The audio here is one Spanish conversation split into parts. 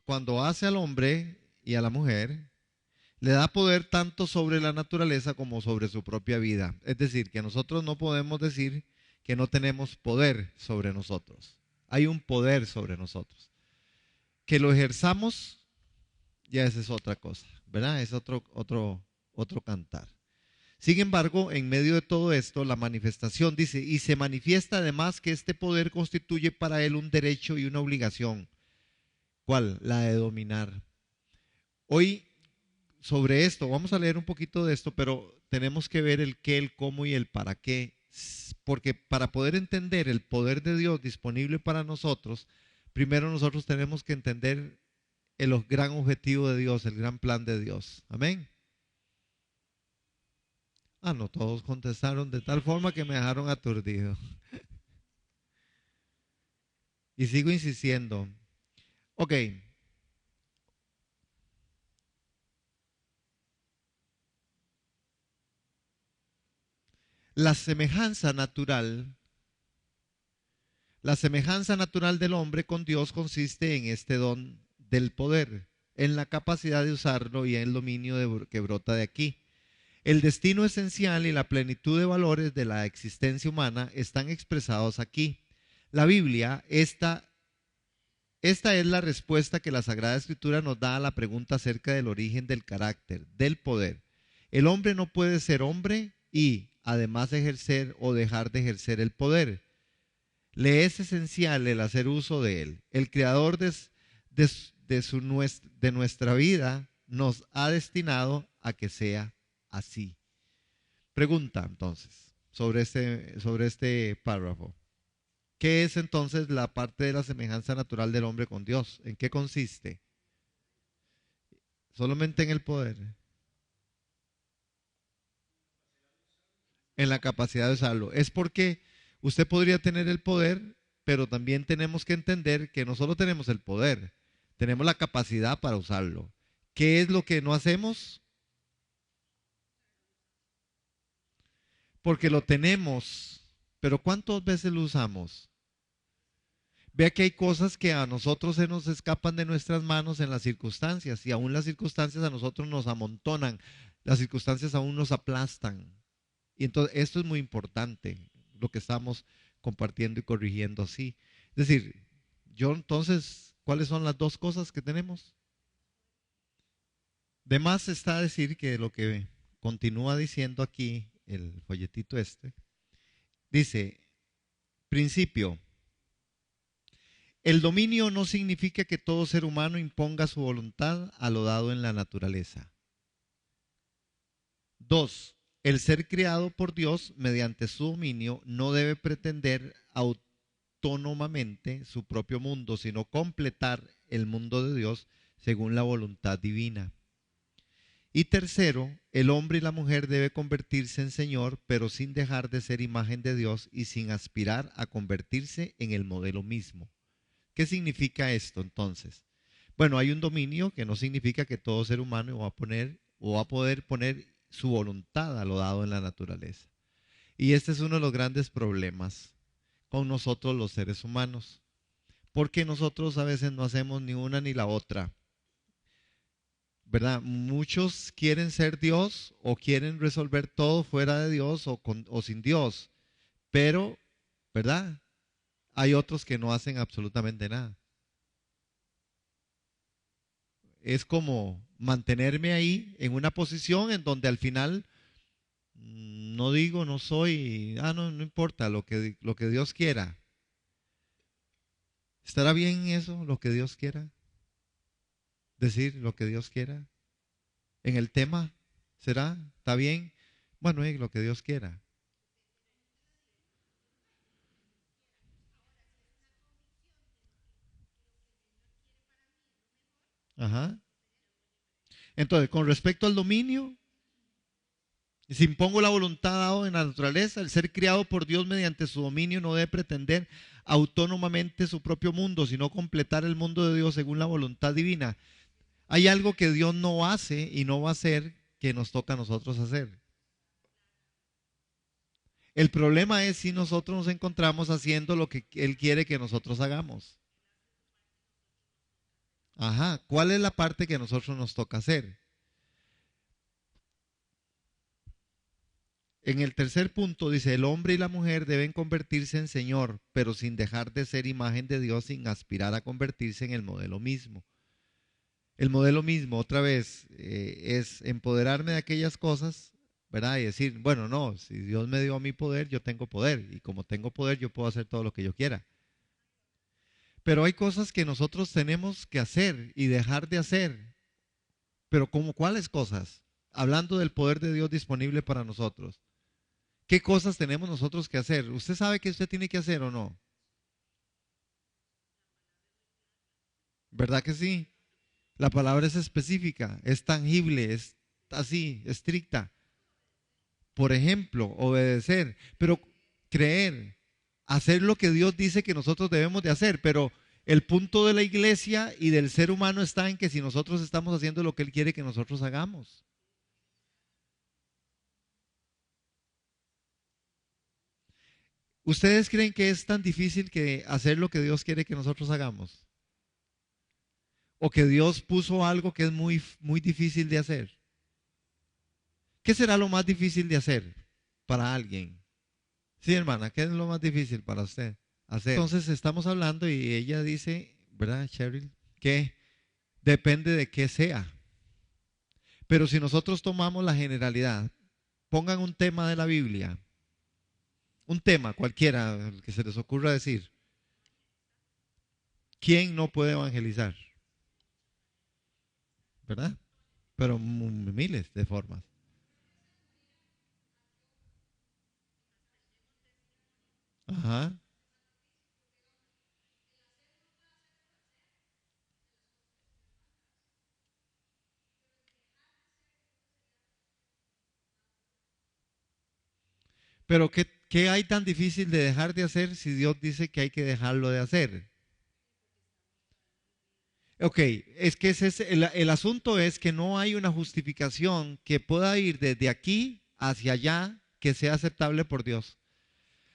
cuando hace al hombre y a la mujer, le da poder tanto sobre la naturaleza como sobre su propia vida. Es decir, que nosotros no podemos decir que no tenemos poder sobre nosotros. Hay un poder sobre nosotros. Que lo ejerzamos, ya esa es otra cosa, ¿verdad? Es otro cantar. Sin embargo, en medio de todo esto, la manifestación dice, y se manifiesta además que este poder constituye para él un derecho y una obligación. ¿Cuál? La de dominar. Hoy, sobre esto, vamos a leer un poquito de esto, pero tenemos que ver el qué, el cómo y el para qué. Porque para poder entender el poder de Dios disponible para nosotros, primero nosotros tenemos que entender el gran objetivo de Dios, el gran plan de Dios. Amén. Ah, no, todos contestaron de tal forma que me dejaron aturdido. Y sigo insistiendo. Ok, la semejanza natural, la semejanza natural del hombre con Dios consiste en este don del poder, en la capacidad de usarlo y en el dominio que brota de aquí. El destino esencial y la plenitud de valores de la existencia humana están expresados aquí. La Biblia, esta es la respuesta que la Sagrada Escritura nos da a la pregunta acerca del origen del carácter, del poder. El hombre no puede ser hombre y además ejercer o dejar de ejercer el poder. Le es esencial el hacer uso de él. El creador de nuestra vida nos ha destinado a que sea así. Pregunta entonces sobre este párrafo. ¿Qué es entonces la parte de la semejanza natural del hombre con Dios? ¿En qué consiste? Solamente en el poder, en la capacidad de usarlo. Es porque usted podría tener el poder, pero también tenemos que entender que no solo tenemos el poder, tenemos la capacidad para usarlo. ¿Qué es lo que no hacemos? Porque lo tenemos, pero ¿cuántas veces lo usamos? Vea que hay cosas que a nosotros se nos escapan de nuestras manos en las circunstancias y aún las circunstancias a nosotros nos amontonan, las circunstancias aún nos aplastan. Y entonces esto es muy importante, lo que estamos compartiendo y corrigiendo así. Es decir, yo entonces, ¿cuáles son las dos cosas que tenemos? De más está decir que lo que continúa diciendo aquí el folletito este, dice, principio. El dominio no significa que todo ser humano imponga su voluntad a lo dado en la naturaleza. 2. El ser creado por Dios mediante su dominio no debe pretender autónomamente su propio mundo, sino completar el mundo de Dios según la voluntad divina. Y tercero, el hombre y la mujer debe convertirse en Señor, pero sin dejar de ser imagen de Dios y sin aspirar a convertirse en el modelo mismo. ¿Qué significa esto entonces? Bueno, hay un dominio que no significa que todo ser humano va a poner o va a poder poner su voluntad a lo dado en la naturaleza. Y este es uno de los grandes problemas con nosotros los seres humanos, porque nosotros a veces no hacemos ni una ni la otra, ¿verdad? Muchos quieren ser Dios o quieren resolver todo fuera de Dios o sin Dios, pero, ¿verdad? Hay otros que no hacen absolutamente nada. Es como mantenerme ahí en una posición en donde al final no digo, no soy, no, no importa lo que Dios quiera. ¿Estará bien eso, lo que Dios quiera? Decir lo que Dios quiera. En el tema, ¿será? ¿Está bien? Bueno, lo que Dios quiera. Ajá. Entonces, con respecto al dominio, si impongo la voluntad dado en la naturaleza, el ser criado por Dios mediante su dominio no debe pretender autónomamente su propio mundo, sino completar el mundo de Dios según la voluntad divina. Hay algo que Dios no hace y no va a hacer que nos toca a nosotros hacer. El problema es si nosotros nos encontramos haciendo lo que Él quiere que nosotros hagamos. Ajá, ¿cuál es la parte que a nosotros nos toca hacer? En el tercer punto dice, el hombre y la mujer deben convertirse en Señor, pero sin dejar de ser imagen de Dios, sin aspirar a convertirse en el modelo mismo. El modelo mismo, otra vez, es empoderarme de aquellas cosas, ¿verdad? Y decir, bueno, no, si Dios me dio a mí poder, yo tengo poder. Y como tengo poder, yo puedo hacer todo lo que yo quiera. Pero hay cosas que nosotros tenemos que hacer y dejar de hacer. Pero ¿como cuáles cosas? Hablando del poder de Dios disponible para nosotros. ¿Qué cosas tenemos nosotros que hacer? ¿Usted sabe qué usted tiene que hacer o no? ¿Verdad que sí? La palabra es específica, es tangible, es así, estricta. Por ejemplo, obedecer, pero creer, hacer lo que Dios dice que nosotros debemos de hacer, pero el punto de la iglesia y del ser humano está en que si nosotros estamos haciendo lo que Él quiere que nosotros hagamos. ¿Ustedes creen que es tan difícil que hacer lo que Dios quiere que nosotros hagamos? ¿O que Dios puso algo que es muy, muy difícil de hacer? ¿Qué será lo más difícil de hacer para alguien? Sí, hermana, ¿qué es lo más difícil para usted hacer? Entonces estamos hablando y ella dice, ¿verdad, Cheryl? Que depende de qué sea. Pero si nosotros tomamos la generalidad, pongan un tema de la Biblia, un tema cualquiera el que se les ocurra decir, ¿quién no puede evangelizar? ¿Verdad? Pero miles de formas. Ajá. Pero ¿qué hay tan difícil de dejar de hacer si Dios dice que hay que dejarlo de hacer? Ok, es que el asunto es que no hay una justificación que pueda ir desde aquí hacia allá que sea aceptable por Dios.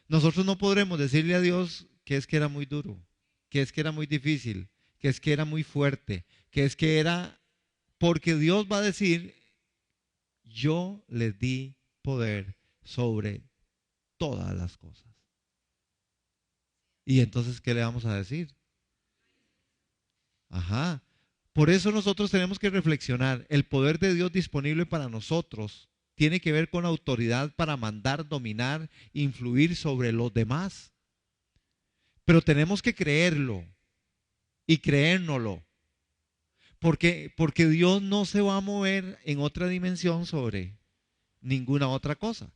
Nosotros no podremos decirle a Dios que es que era muy duro, que es que era muy difícil, que es que era muy fuerte, que es que era, porque Dios va a decir, yo les di poder sobre todas las cosas. Y entonces, ¿qué le vamos a decir? Ajá. Por eso nosotros tenemos que reflexionar. El poder de Dios disponible para nosotros tiene que ver con autoridad para mandar, dominar, influir sobre los demás. Pero tenemos que creerlo y creérnoslo. Porque Dios no se va a mover en otra dimensión sobre ninguna otra cosa.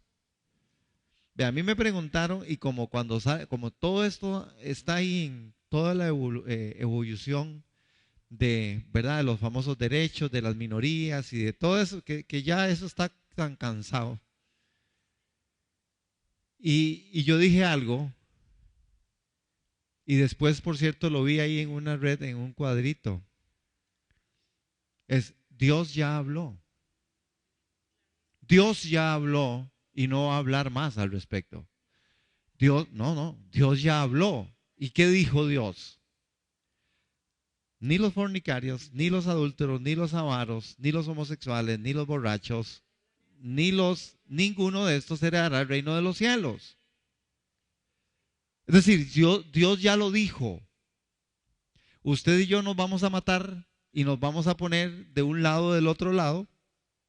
Ve, a mí me preguntaron y como como todo esto está ahí en toda la evolución de, ¿verdad? De los famosos derechos de las minorías y de todo eso, que ya eso está tan cansado. Y yo dije algo y después, por cierto, lo vi ahí en una red, en un cuadrito. Es, Dios ya habló. Dios ya habló y no va a hablar más al respecto. Dios, no, Dios ya habló. ¿Y qué dijo Dios? Ni los fornicarios, ni los adúlteros, ni los avaros, ni los homosexuales, ni los borrachos, ninguno de estos heredará el reino de los cielos. Es decir, Dios ya lo dijo. Usted y yo nos vamos a matar y nos vamos a poner de un lado o del otro lado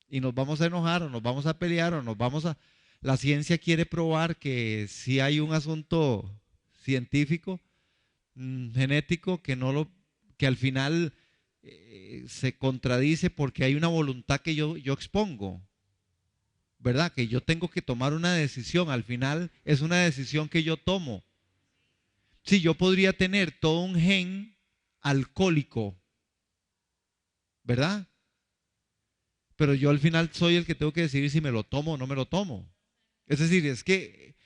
y nos vamos a enojar o nos vamos a pelear o nos vamos a... La ciencia quiere probar que si hay un asunto científico, genético, que al final se contradice porque hay una voluntad que yo expongo, ¿verdad? Que yo tengo que tomar una decisión. Al final es una decisión que yo tomo. Sí, yo podría tener todo un gen alcohólico, ¿verdad? Pero yo al final soy el que tengo que decidir si me lo tomo o no me lo tomo. Es decir, es que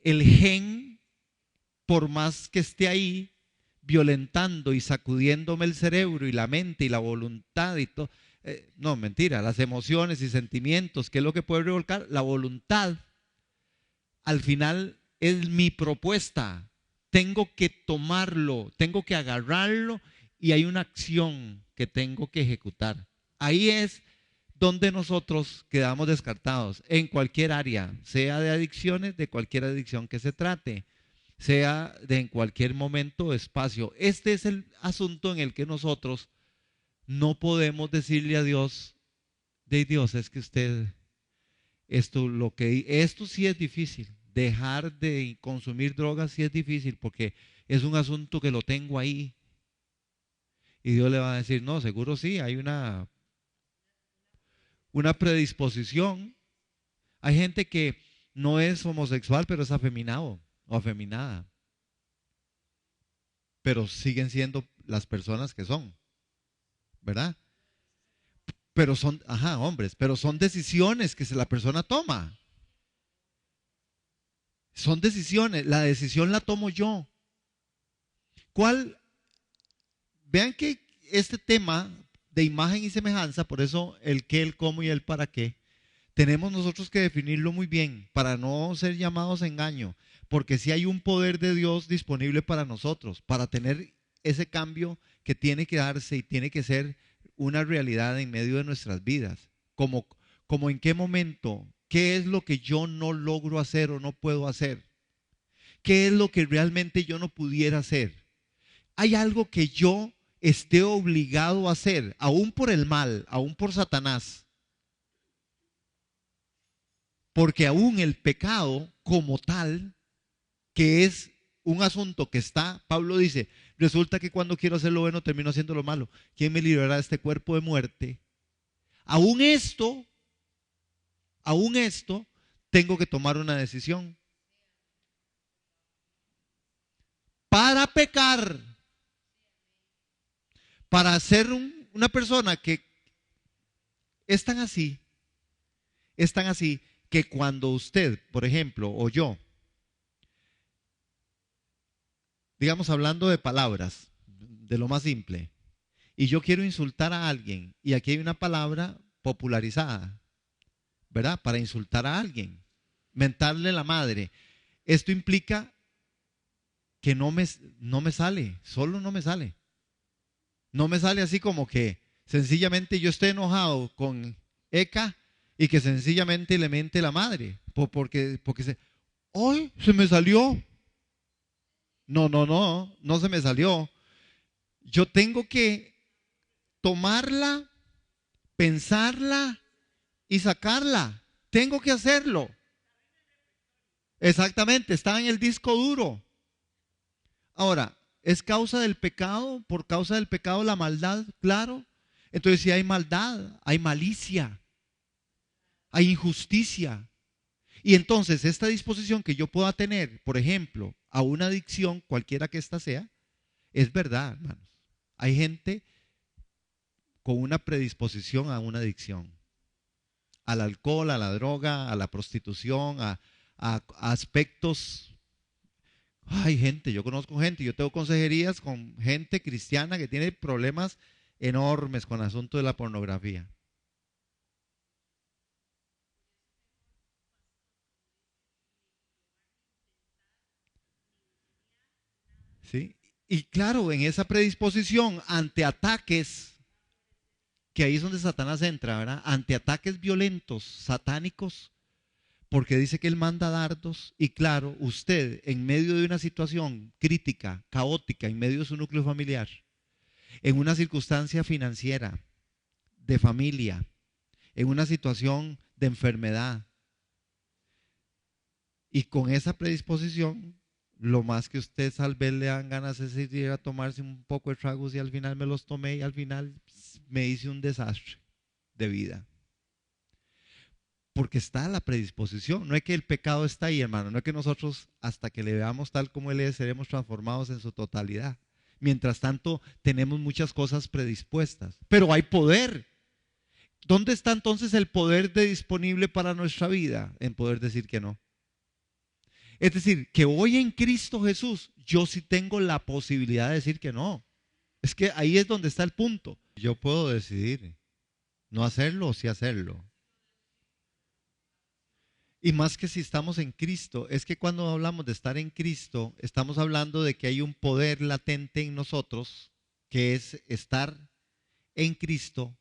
el gen, por más que esté ahí, violentando y sacudiéndome el cerebro y la mente y la voluntad y todo, no, mentira, las emociones y sentimientos, ¿qué es lo que puede revolcar? La voluntad, al final es mi propuesta. Tengo que tomarlo, tengo que agarrarlo y hay una acción que tengo que ejecutar. Ahí es donde nosotros quedamos descartados, en cualquier área, sea de adicciones, de cualquier adicción que se trate, sea de en cualquier momento o espacio. Este es el asunto en el que nosotros no podemos decirle a Dios, de Dios, es que usted, esto sí es difícil. Dejar de consumir drogas sí es difícil porque es un asunto que lo tengo ahí. Y Dios le va a decir, no, seguro sí, hay una predisposición. Hay gente que no es homosexual, pero es afeminado o afeminada. Pero siguen siendo las personas que son, ¿verdad? Pero son, ajá, hombres, pero son decisiones que la persona toma. Son decisiones, la decisión la tomo yo. ¿Cuál? Vean que este tema de imagen y semejanza, por eso el qué, el cómo y el para qué, tenemos nosotros que definirlo muy bien para no ser llamados a engaño, porque si hay un poder de Dios disponible para nosotros, para tener ese cambio que tiene que darse y tiene que ser una realidad en medio de nuestras vidas. Como en qué momento, qué es lo que yo no logro hacer o no puedo hacer, qué es lo que realmente yo no pudiera hacer. Hay algo que yo esté obligado a hacer, aún por el mal, aún por Satanás. Porque aún el pecado como tal, que es un asunto que está, Pablo dice, resulta que cuando quiero hacer lo bueno termino haciendo lo malo. ¿Quién me librará de este cuerpo de muerte? Aún esto, tengo que tomar una decisión. Para pecar, para ser una persona que es tan así, que cuando usted, por ejemplo, o yo, digamos hablando de palabras, de lo más simple, y yo quiero insultar a alguien, y aquí hay una palabra popularizada, ¿verdad? Para insultar a alguien, mentarle la madre. Esto implica que no me sale, solo no me sale. No me sale así como que sencillamente yo esté enojado con Eka y que sencillamente le mente la madre, porque ¡ay! Se me salió. No se me salió. Yo tengo que tomarla, pensarla y sacarla. Tengo que hacerlo. Exactamente, está en el disco duro. Ahora, ¿es causa del pecado? ¿Por causa del pecado la maldad? Claro. Entonces, si hay maldad, hay malicia, hay injusticia. Y entonces, esta disposición que yo pueda tener, por ejemplo, a una adicción, cualquiera que ésta sea, es verdad, hermanos. Hay gente con una predisposición a una adicción, al alcohol, a la droga, a la prostitución, a aspectos. Hay gente, yo conozco gente, yo tengo consejerías con gente cristiana que tiene problemas enormes con el asunto de la pornografía. ¿Sí? Y claro, en esa predisposición ante ataques, que ahí es donde Satanás entra, ¿verdad? Ante ataques violentos, satánicos, porque dice que él manda dardos y claro, usted en medio de una situación crítica, caótica, en medio de su núcleo familiar, en una circunstancia financiera, de familia, en una situación de enfermedad y con esa predisposición, lo más que usted tal vez le dan ganas es ir a tomarse un poco de tragos y al final me los tomé y al final me hice un desastre de vida. Porque está la predisposición. No es que el pecado está ahí, hermano. No es que nosotros, hasta que le veamos tal como Él es, seremos transformados en su totalidad. Mientras tanto, tenemos muchas cosas predispuestas. Pero hay poder. ¿Dónde está entonces el poder disponible para nuestra vida? En poder decir que no. Es decir, que hoy en Cristo Jesús, yo sí tengo la posibilidad de decir que no. Es que ahí es donde está el punto. Yo puedo decidir no hacerlo o sí hacerlo. Y más que si estamos en Cristo, es que cuando hablamos de estar en Cristo, estamos hablando de que hay un poder latente en nosotros que es estar en Cristo,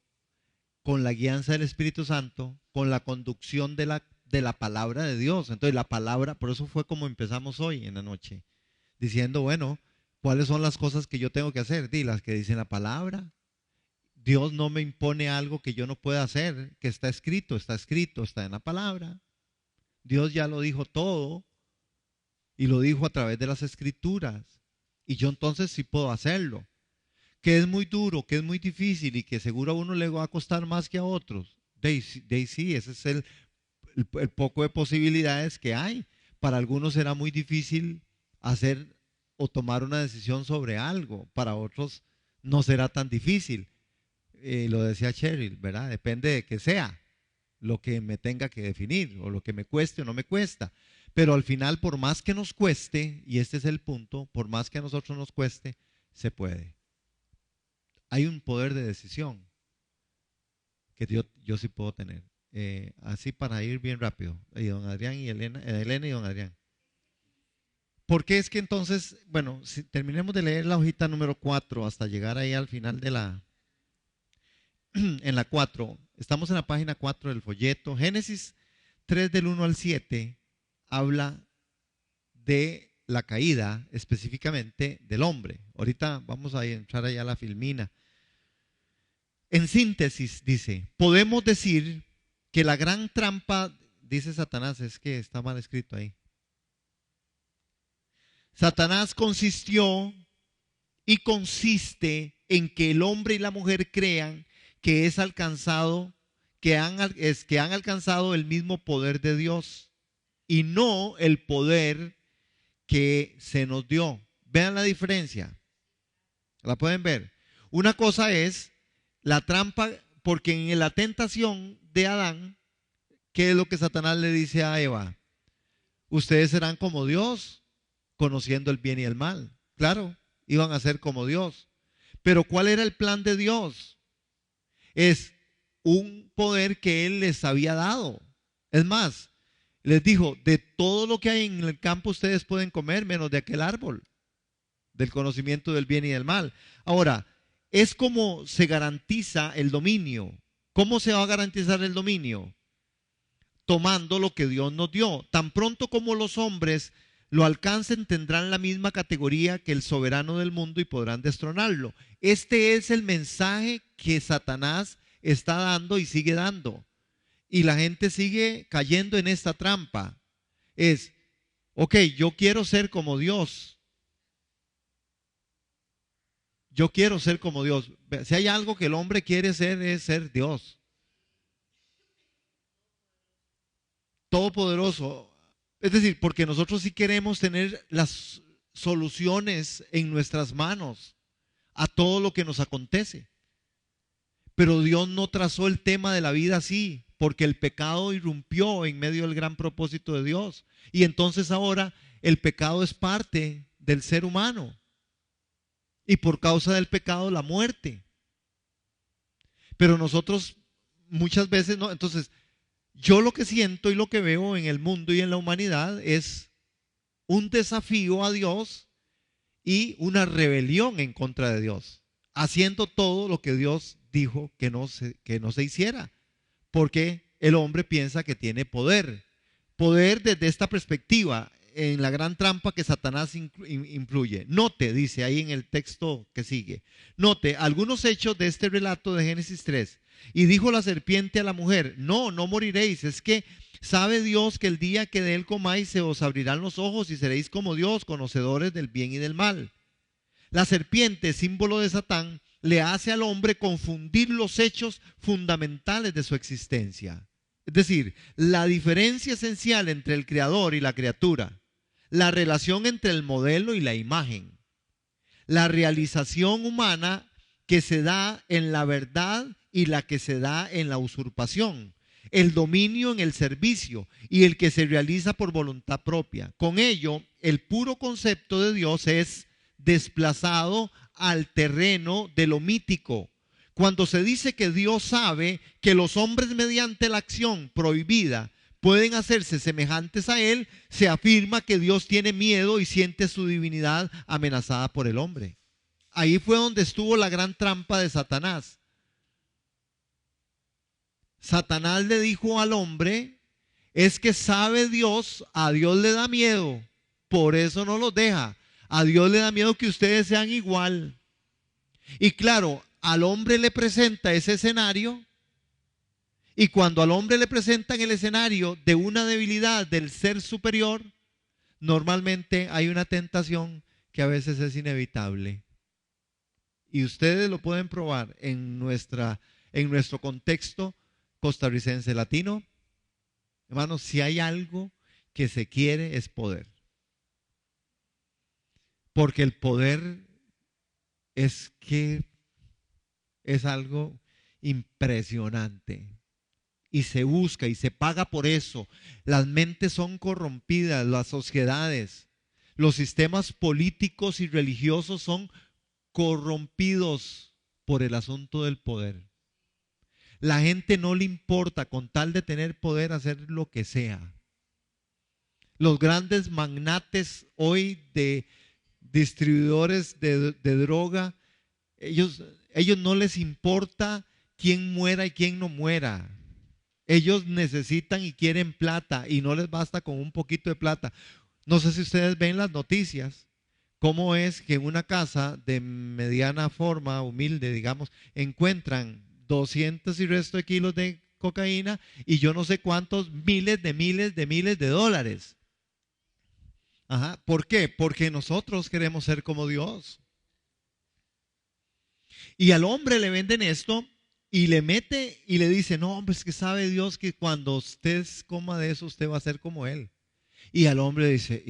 con la guianza del Espíritu Santo, con la conducción de la palabra de Dios. Entonces la palabra, por eso fue como empezamos hoy en la noche, diciendo, bueno, ¿cuáles son las cosas que yo tengo que hacer? Las que dicen la palabra. Dios no me impone algo que yo no pueda hacer, que está escrito, está en la palabra. Dios ya lo dijo todo y lo dijo a través de las escrituras. Y yo entonces sí puedo hacerlo. Que es muy duro, que es muy difícil y que seguro a uno le va a costar más que a otros. Sí, ese es el poco de posibilidades que hay. Para algunos será muy difícil hacer o tomar una decisión sobre algo. Para otros no será tan difícil. Lo decía Cheryl, ¿verdad? Depende de que sea lo que me tenga que definir o lo que me cueste o no me cuesta. Pero al final, por más que nos cueste, y este es el punto, por más que a nosotros nos cueste, se puede. Hay un poder de decisión que yo sí puedo tener. Así para ir bien rápido. Y don Adrián y Elena y don Adrián. ¿Por qué es que entonces, bueno, si terminemos de leer la hojita número 4 hasta llegar ahí al final de en la 4, estamos en la página 4 del folleto. Génesis 3 del 1 al 7 habla de la caída específicamente del hombre. Ahorita vamos a entrar allá a la filmina. En síntesis dice, podemos decir que la gran trampa, dice Satanás, es que está mal escrito ahí. Satanás consistió y consiste en que el hombre y la mujer crean que es alcanzado, que han alcanzado el mismo poder de Dios y no el poder que se nos dio. Vean la diferencia. ¿La pueden ver? Una cosa es la trampa, porque en la tentación de Adán, ¿qué es lo que Satanás le dice a Eva? Ustedes serán como Dios, conociendo el bien y el mal. Claro, iban a ser como Dios. Pero ¿cuál era el plan de Dios? Es un poder que Él les había dado. Es más, les dijo, de todo lo que hay en el campo ustedes pueden comer, menos de aquel árbol, del conocimiento del bien y del mal. Ahora, es como se garantiza el dominio. ¿Cómo se va a garantizar el dominio? Tomando lo que Dios nos dio. Tan pronto como los hombres lo alcancen, tendrán la misma categoría que el soberano del mundo y podrán destronarlo. Este es el mensaje que Satanás está dando y sigue dando. Y la gente sigue cayendo en esta trampa. Es, ok, yo quiero ser como Dios. Yo quiero ser como Dios. Si hay algo que el hombre quiere ser, es ser Dios. Todopoderoso. Es decir, porque nosotros sí queremos tener las soluciones en nuestras manos a todo lo que nos acontece. Pero Dios no trazó el tema de la vida así, porque el pecado irrumpió en medio del gran propósito de Dios. Y entonces ahora el pecado es parte del ser humano. Y por causa del pecado, la muerte. Pero nosotros muchas veces no. Entonces, yo lo que siento y lo que veo en el mundo y en la humanidad es un desafío a Dios y una rebelión en contra de Dios, haciendo todo lo que Dios dijo que no se hiciera, porque el hombre piensa que tiene poder. Poder desde esta perspectiva, en la gran trampa que Satanás influye. Note, dice ahí en el texto que sigue, note algunos hechos de este relato de Génesis 3. Y dijo la serpiente a la mujer, no moriréis, es que sabe Dios que el día que de él comáis se os abrirán los ojos y seréis como Dios, conocedores del bien y del mal. La serpiente, símbolo de Satán, le hace al hombre confundir los hechos fundamentales de su existencia. Es decir, la diferencia esencial entre el creador y la criatura, la relación entre el modelo y la imagen, la realización humana que se da en la verdad y la que se da en la usurpación, el dominio en el servicio y el que se realiza por voluntad propia. Con ello, el puro concepto de Dios es desplazado al terreno de lo mítico. Cuando se dice que Dios sabe que los hombres mediante la acción prohibida pueden hacerse semejantes a Él, se afirma que Dios tiene miedo y siente su divinidad amenazada por el hombre. Ahí fue donde estuvo la gran trampa de Satanás. Satanás le dijo al hombre, es que sabe Dios, a Dios le da miedo, por eso no los deja. A Dios le da miedo que ustedes sean igual. Y claro, al hombre le presenta ese escenario, y cuando al hombre le presentan el escenario de una debilidad del ser superior, normalmente hay una tentación que a veces es inevitable. Y ustedes lo pueden probar en nuestro contexto costarricense latino. Hermanos, si hay algo que se quiere es poder. Porque el poder es algo impresionante. Y se busca y se paga por eso. Las mentes son corrompidas, las sociedades, los sistemas políticos y religiosos son corrompidos por el asunto del poder. La gente no le importa con tal de tener poder hacer lo que sea. Los grandes magnates hoy de distribuidores de droga, ellos no les importa quién muera y quién no muera. Ellos necesitan y quieren plata y no les basta con un poquito de plata. No sé si ustedes ven las noticias, cómo es que en una casa de mediana forma, humilde, digamos, encuentran 200 y resto de kilos de cocaína y yo no sé cuántos miles de dólares. Ajá. ¿Por qué? Porque nosotros queremos ser como Dios. Y al hombre le venden esto y le mete y le dice, no, hombre, es que sabe Dios que cuando usted coma de eso, usted va a ser como Él. Y al hombre dice,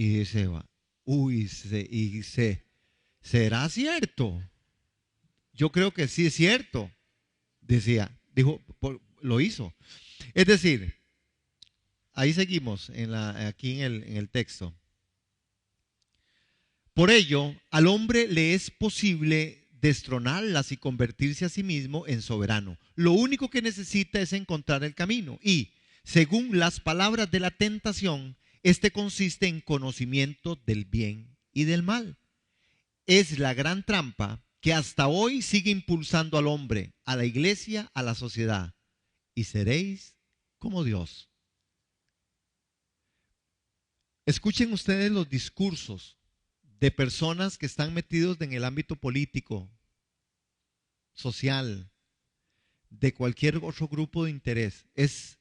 uy, ¿será cierto? Yo creo que sí es cierto, lo hizo. Es decir, ahí seguimos aquí en el texto. Por ello, al hombre le es posible destronarlas y convertirse a sí mismo en soberano. Lo único que necesita es encontrar el camino. Y, según las palabras de la tentación, este consiste en conocimiento del bien y del mal. Es la gran trampa que hasta hoy sigue impulsando al hombre, a la iglesia, a la sociedad. Y seréis como Dios. Escuchen ustedes los discursos de personas que están metidos en el ámbito político, social, de cualquier otro grupo de interés. Es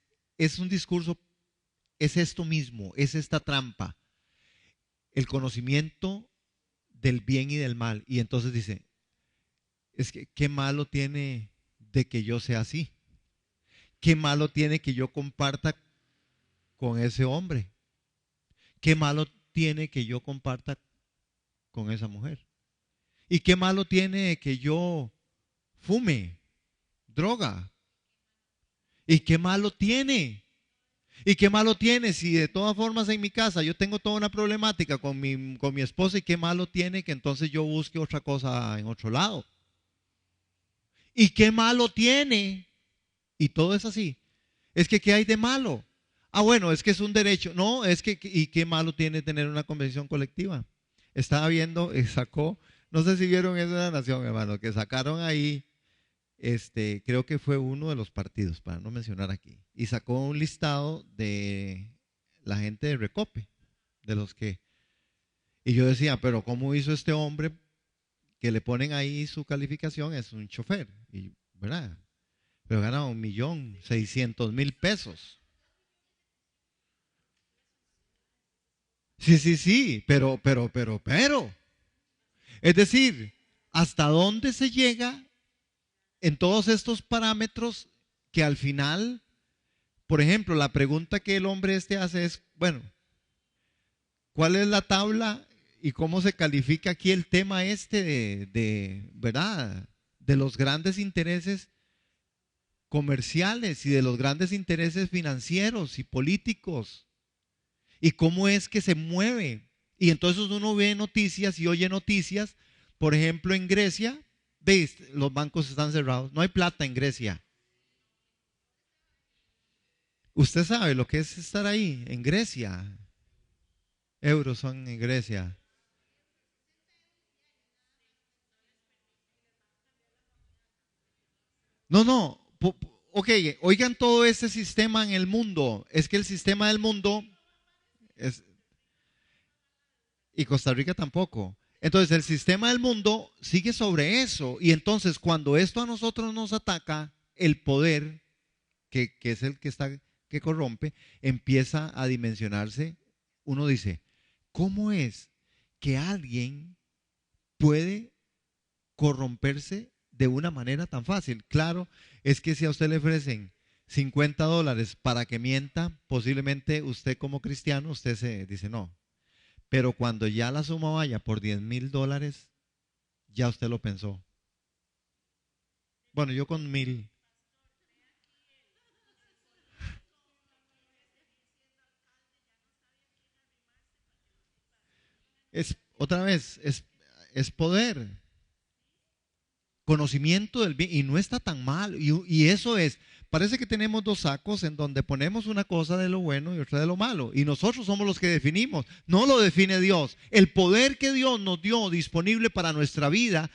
un discurso, es esto mismo, es esta trampa, el conocimiento del bien y del mal. Y entonces dice, es que qué malo tiene de que yo sea así, qué malo tiene que yo comparta con ese hombre, qué malo tiene que yo comparta con esa mujer, y qué malo tiene que yo fume droga. ¿Y qué malo tiene? ¿Y qué malo tiene si de todas formas en mi casa yo tengo toda una problemática con mi esposa? ¿Y qué malo tiene que entonces yo busque otra cosa en otro lado? ¿Y qué malo tiene? Y todo es así. Es que ¿qué hay de malo? Ah, bueno, es que es un derecho. No, es que ¿y qué malo tiene tener una convención colectiva? Estaba viendo, no sé si vieron eso de la Nación, hermano, que sacaron ahí creo que fue uno de los partidos, para no mencionar aquí, y sacó un listado de la gente de Recope, de los que, y yo decía, pero ¿cómo hizo este hombre que le ponen ahí su calificación? Es un chofer, y, ¿verdad? Pero gana 1.600.000 pesos. Sí, sí, sí, pero. Es decir, ¿hasta dónde se llega en todos estos parámetros que al final, por ejemplo, la pregunta que el hombre hace es, bueno, ¿cuál es la tabla y cómo se califica aquí el tema ¿verdad? De los grandes intereses comerciales y de los grandes intereses financieros y políticos y cómo es que se mueve. Y entonces uno ve noticias y oye noticias, por ejemplo, en Grecia, veis, los bancos están cerrados, no hay plata en Grecia. Usted sabe lo que es estar ahí, en Grecia. Euros son en Grecia. No, no. Ok, oigan todo ese sistema en el mundo. Es que el sistema del mundo es, y Costa Rica tampoco. Entonces el sistema del mundo sigue sobre eso. Y entonces cuando esto a nosotros nos ataca, el poder, que es el que está, que corrompe, empieza a dimensionarse. Uno dice, ¿cómo es que alguien puede corromperse de una manera tan fácil? Claro, es que si a usted le ofrecen $50 para que mienta, posiblemente usted como cristiano, usted se dice no. Pero cuando ya la suma vaya por $10,000, ya usted lo pensó. Bueno, yo con 1,000. Otra vez, es poder, conocimiento del bien, y no está tan mal. Y eso es, parece que tenemos dos sacos en donde ponemos una cosa de lo bueno y otra de lo malo. Y nosotros somos los que definimos, no lo define Dios. El poder que Dios nos dio disponible para nuestra vida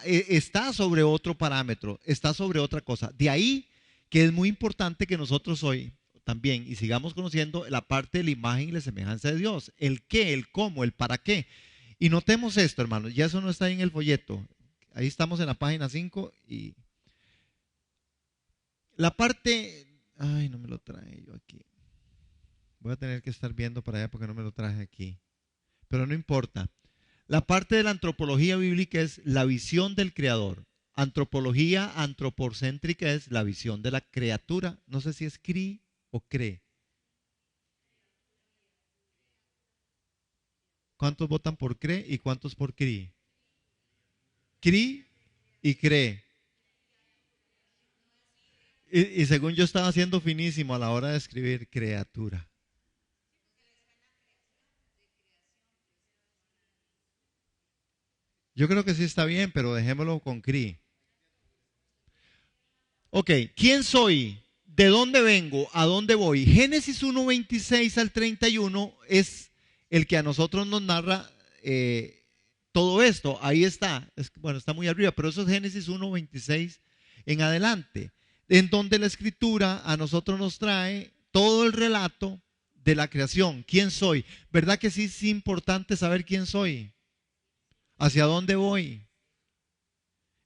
está sobre otro parámetro, está sobre otra cosa. De ahí que es muy importante que nosotros hoy también y sigamos conociendo la parte de la imagen y la semejanza de Dios, el qué, el cómo, el para qué. Y notemos esto, hermanos, ya eso no está ahí en el folleto. Ahí estamos en la página 5 y la parte, ay, no me lo traje yo aquí. Voy a tener que estar viendo para allá porque no me lo traje aquí. Pero no importa. La parte de la antropología bíblica es la visión del creador. Antropología antropocéntrica es la visión de la criatura. No sé si es cri o cree. ¿Cuántos votan por cree y cuántos por cri? Cri y cree. Y según yo estaba haciendo finísimo a la hora de escribir criatura. Yo creo que sí está bien, pero dejémoslo con cri. Ok, ¿quién soy? ¿De dónde vengo? ¿A dónde voy? Génesis 1:26 al 31 es el que a nosotros nos narra todo esto. Ahí está. Bueno, está muy arriba, pero eso es Génesis 1:26 en adelante, en donde la escritura a nosotros nos trae todo el relato de la creación. ¿Quién soy? ¿Verdad que sí es importante saber quién soy? ¿Hacia dónde voy?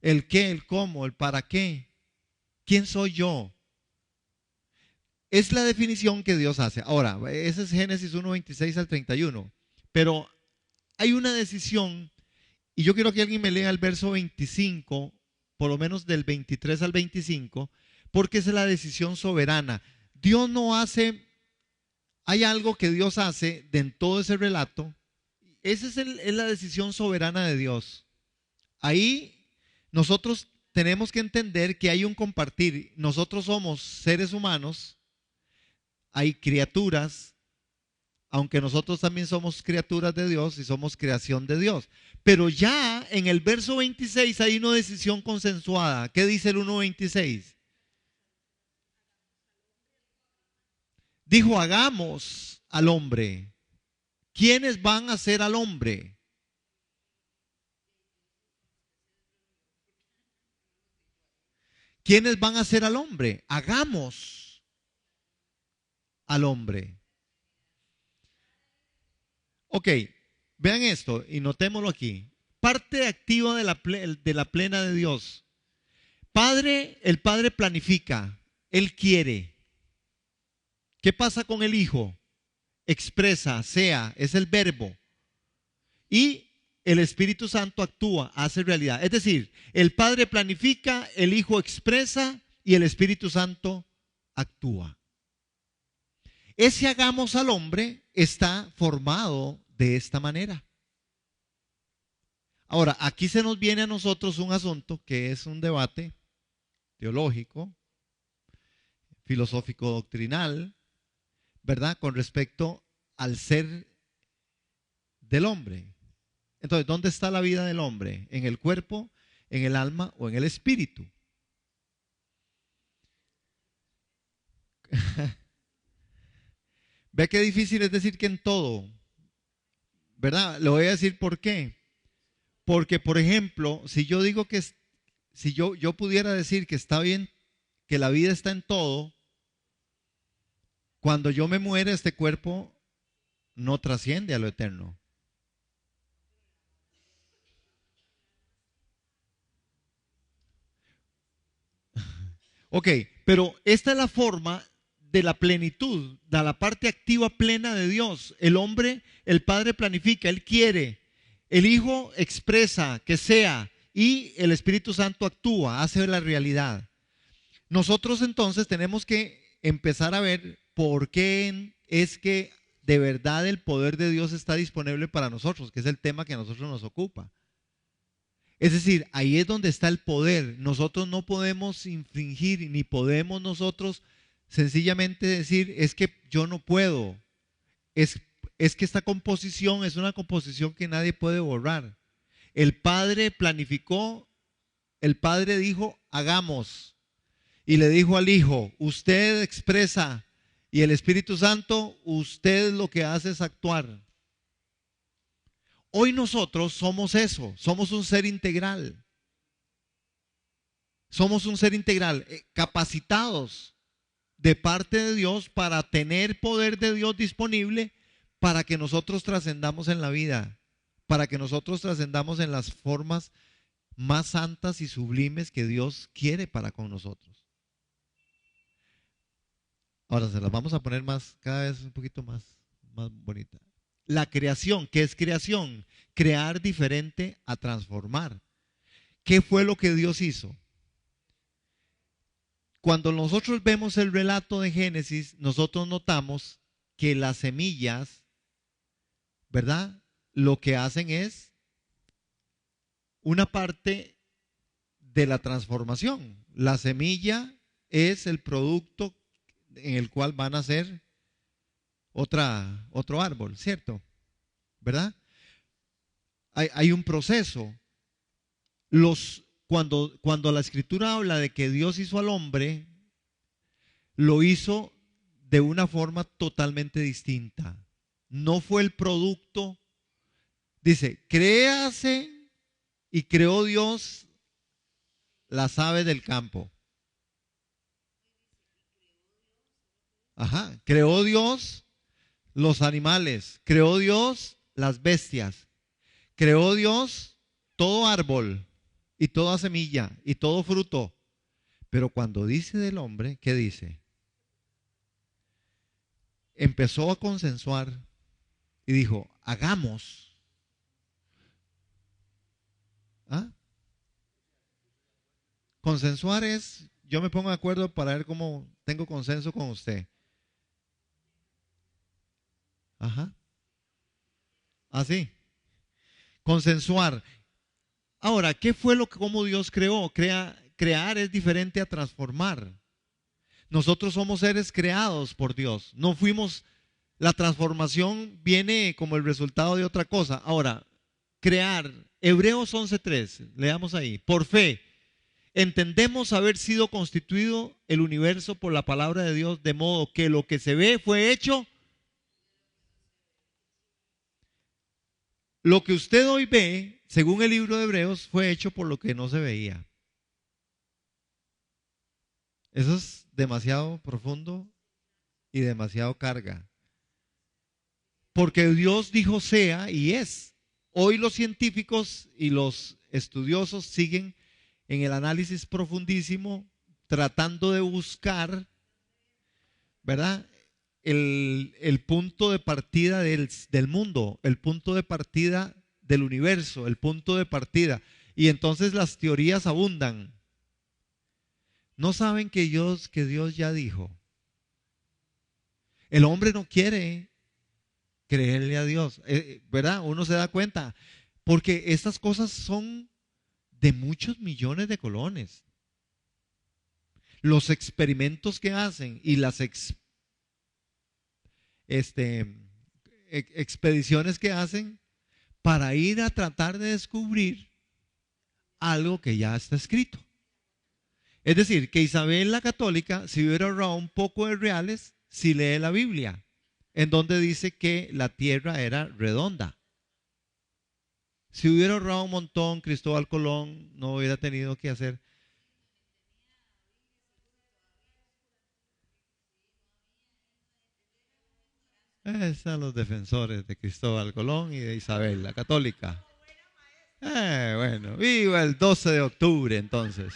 ¿El qué? ¿El cómo? ¿El para qué? ¿Quién soy yo? Es la definición que Dios hace. Ahora, ese es Génesis 1:26 al 31. Pero hay una decisión, y yo quiero que alguien me lea el verso 25, por lo menos del 23 al 25, porque esa es la decisión soberana. Dios no hace, hay algo que Dios hace de en todo ese relato. Esa es la decisión soberana de Dios. Ahí nosotros tenemos que entender que hay un compartir. Nosotros somos seres humanos, hay criaturas, aunque nosotros también somos criaturas de Dios y somos creación de Dios. Pero ya en el verso 26 hay una decisión consensuada. ¿Qué dice el 1:26? Dijo, hagamos al hombre. ¿Quiénes van a ser al hombre? ¿Quiénes van a ser al hombre? Hagamos al hombre. Ok, vean esto y notémoslo aquí. Parte activa de la plena de Dios. Padre, el Padre planifica, Él quiere. ¿Qué pasa con el Hijo? Expresa, sea, es el verbo. Y el Espíritu Santo actúa, hace realidad. Es decir, el Padre planifica, el Hijo expresa y el Espíritu Santo actúa. Ese hagamos al hombre está formado de esta manera. Ahora, aquí se nos viene a nosotros un asunto que es un debate teológico, filosófico doctrinal, ¿verdad? Con respecto al ser del hombre. Entonces, ¿dónde está la vida del hombre? ¿En el cuerpo, en el alma o en el espíritu? Ve qué difícil es decir que en todo, ¿verdad? Le voy a decir por qué. Porque, por ejemplo, si yo digo que si yo pudiera decir que está bien, que la vida está en todo, cuando yo me muera, este cuerpo no trasciende a lo eterno. Ok, pero esta es la forma de la plenitud, de la parte activa plena de Dios. El hombre, el Padre planifica, Él quiere, el Hijo expresa que sea y el Espíritu Santo actúa, hace la realidad. Nosotros entonces tenemos que empezar a ver por qué es que de verdad el poder de Dios está disponible para nosotros, que es el tema que a nosotros nos ocupa. Es decir, ahí es donde está el poder. Nosotros no podemos infringir ni podemos nosotros sencillamente decir, es que yo no puedo. Es, es que esta composición es una composición que nadie puede borrar. El Padre planificó, el Padre dijo, hagamos. Y le dijo al Hijo, usted expresa. Y el Espíritu Santo, usted lo que hace es actuar. Hoy nosotros somos eso, somos un ser integral. Somos un ser integral, capacitados de parte de Dios para tener poder de Dios disponible para que nosotros trascendamos en la vida, para que nosotros trascendamos en las formas más santas y sublimes que Dios quiere para con nosotros. Ahora se las vamos a poner más, cada vez un poquito más bonita. La creación, ¿qué es creación? Crear diferente a transformar. ¿Qué fue lo que Dios hizo? Cuando nosotros vemos el relato de Génesis, nosotros notamos que las semillas, ¿verdad? Lo que hacen es una parte de la transformación. La semilla es el producto en el cual van a ser otro árbol, ¿cierto? ¿Verdad? Hay un proceso. Cuando la escritura habla de que Dios hizo al hombre, lo hizo de una forma totalmente distinta. No fue el producto. Dice, créase y creó Dios las aves del campo. Ajá, creó Dios los animales, creó Dios las bestias, creó Dios todo árbol y toda semilla y todo fruto. Pero cuando dice del hombre, ¿qué dice? Empezó a consensuar y dijo, hagamos. ¿Ah? Consensuar es, yo me pongo de acuerdo para ver cómo tengo consenso con usted. Ajá. Así. Consensuar. Ahora, ¿qué fue lo que cómo Dios creó? Crear es diferente a transformar. Nosotros somos seres creados por Dios. No fuimos, la transformación viene como el resultado de otra cosa. Ahora, crear, Hebreos 11:3, leamos ahí. Por fe, entendemos haber sido constituido el universo por la palabra de Dios, de modo que lo que se ve fue hecho. Lo que usted hoy ve, según el libro de Hebreos, fue hecho por lo que no se veía. Eso es demasiado profundo y demasiado carga. Porque Dios dijo sea y es. Hoy los científicos y los estudiosos siguen en el análisis profundísimo tratando de buscar, ¿verdad? El punto de partida del mundo, el punto de partida del universo, el punto de partida. Y entonces las teorías abundan. No saben que Dios ya dijo. El hombre no quiere creerle a Dios, ¿verdad? Uno se da cuenta, porque estas cosas son de muchos millones de colones. Los experimentos que hacen y las expediciones que hacen para ir a tratar de descubrir algo que ya está escrito. Es decir, que Isabel la Católica, si hubiera ahorrado un poco de reales, si lee la Biblia, en donde dice que la tierra era redonda. Si hubiera ahorrado un montón, Cristóbal Colón no hubiera tenido que hacer. Están los defensores de Cristóbal Colón y de Isabel, la católica. Bueno, viva el 12 de octubre entonces.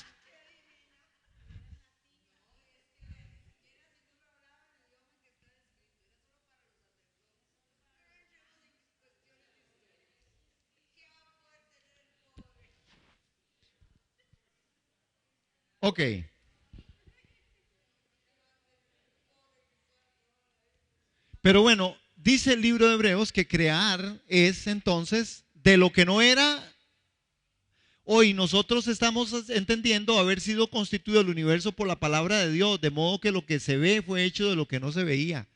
Ok, pero bueno, dice el libro de Hebreos que crear es entonces de lo que no era. Hoy nosotros estamos entendiendo haber sido constituido el universo por la palabra de Dios, de modo que lo que se ve fue hecho de lo que no se veía.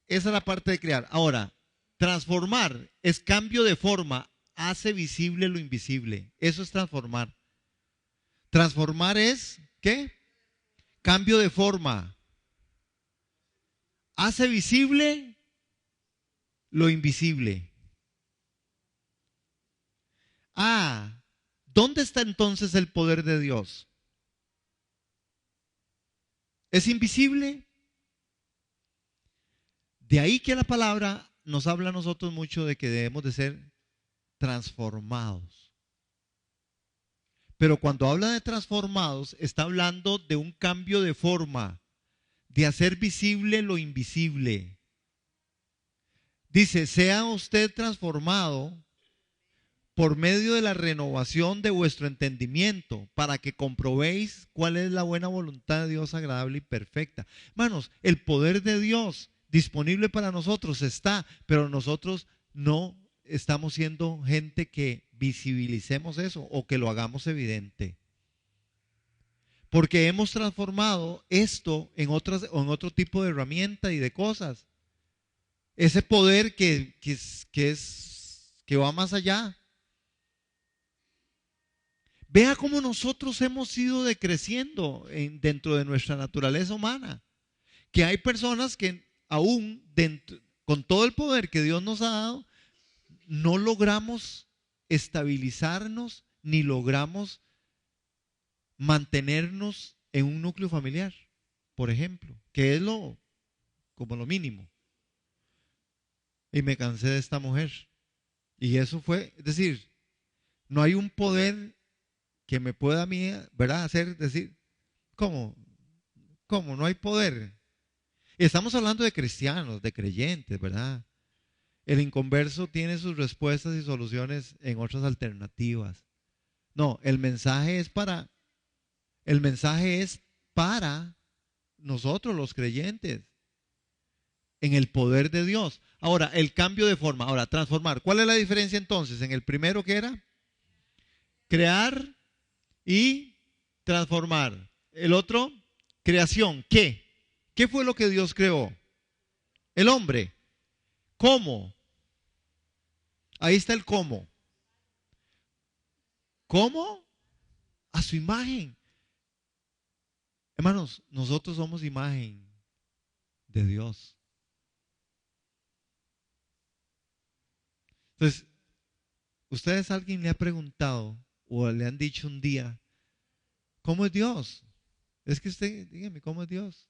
Esa es la parte de crear. Ahora, transformar es cambio de forma, hace visible lo invisible. Eso es transformar. Transformar es, ¿qué? Cambio de forma. Hace visible lo invisible. Ah, ¿dónde está entonces el poder de Dios? ¿Es invisible? De ahí que la palabra nos habla a nosotros mucho de que debemos de ser transformados. Pero cuando habla de transformados, está hablando de un cambio de forma, de hacer visible lo invisible. Dice, sea usted transformado por medio de la renovación de vuestro entendimiento, para que comprobéis cuál es la buena voluntad de Dios agradable y perfecta. Hermanos, el poder de Dios disponible para nosotros está, pero nosotros no estamos siendo gente que visibilicemos eso o que lo hagamos evidente. Porque hemos transformado esto en otro tipo de herramienta y de cosas. Ese poder que va más allá. Vea cómo nosotros hemos ido decreciendo dentro de nuestra naturaleza humana. Que hay personas que aún con todo el poder que Dios nos ha dado, no logramos estabilizarnos ni logramos mantenernos en un núcleo familiar, por ejemplo, que es como lo mínimo. Y me cansé de esta mujer. Y eso fue, es decir, no hay un poder que me pueda a mí, ¿verdad? Hacer, decir, ¿cómo? ¿Cómo? No hay poder. Y estamos hablando de cristianos, de creyentes, ¿verdad? El inconverso tiene sus respuestas y soluciones en otras alternativas. No, el mensaje es para nosotros los creyentes, en el poder de Dios. Ahora, el cambio de forma, ahora, transformar. ¿Cuál es la diferencia entonces? En el primero que era crear y transformar. El otro, creación. ¿Qué? ¿Qué fue lo que Dios creó? El hombre. ¿Cómo? Ahí está el cómo. ¿Cómo? A su imagen. Hermanos, nosotros somos imagen de Dios. Entonces, ¿ustedes alguien le ha preguntado o le han dicho un día, ¿cómo es Dios? Es que usted, dígame, ¿cómo es Dios?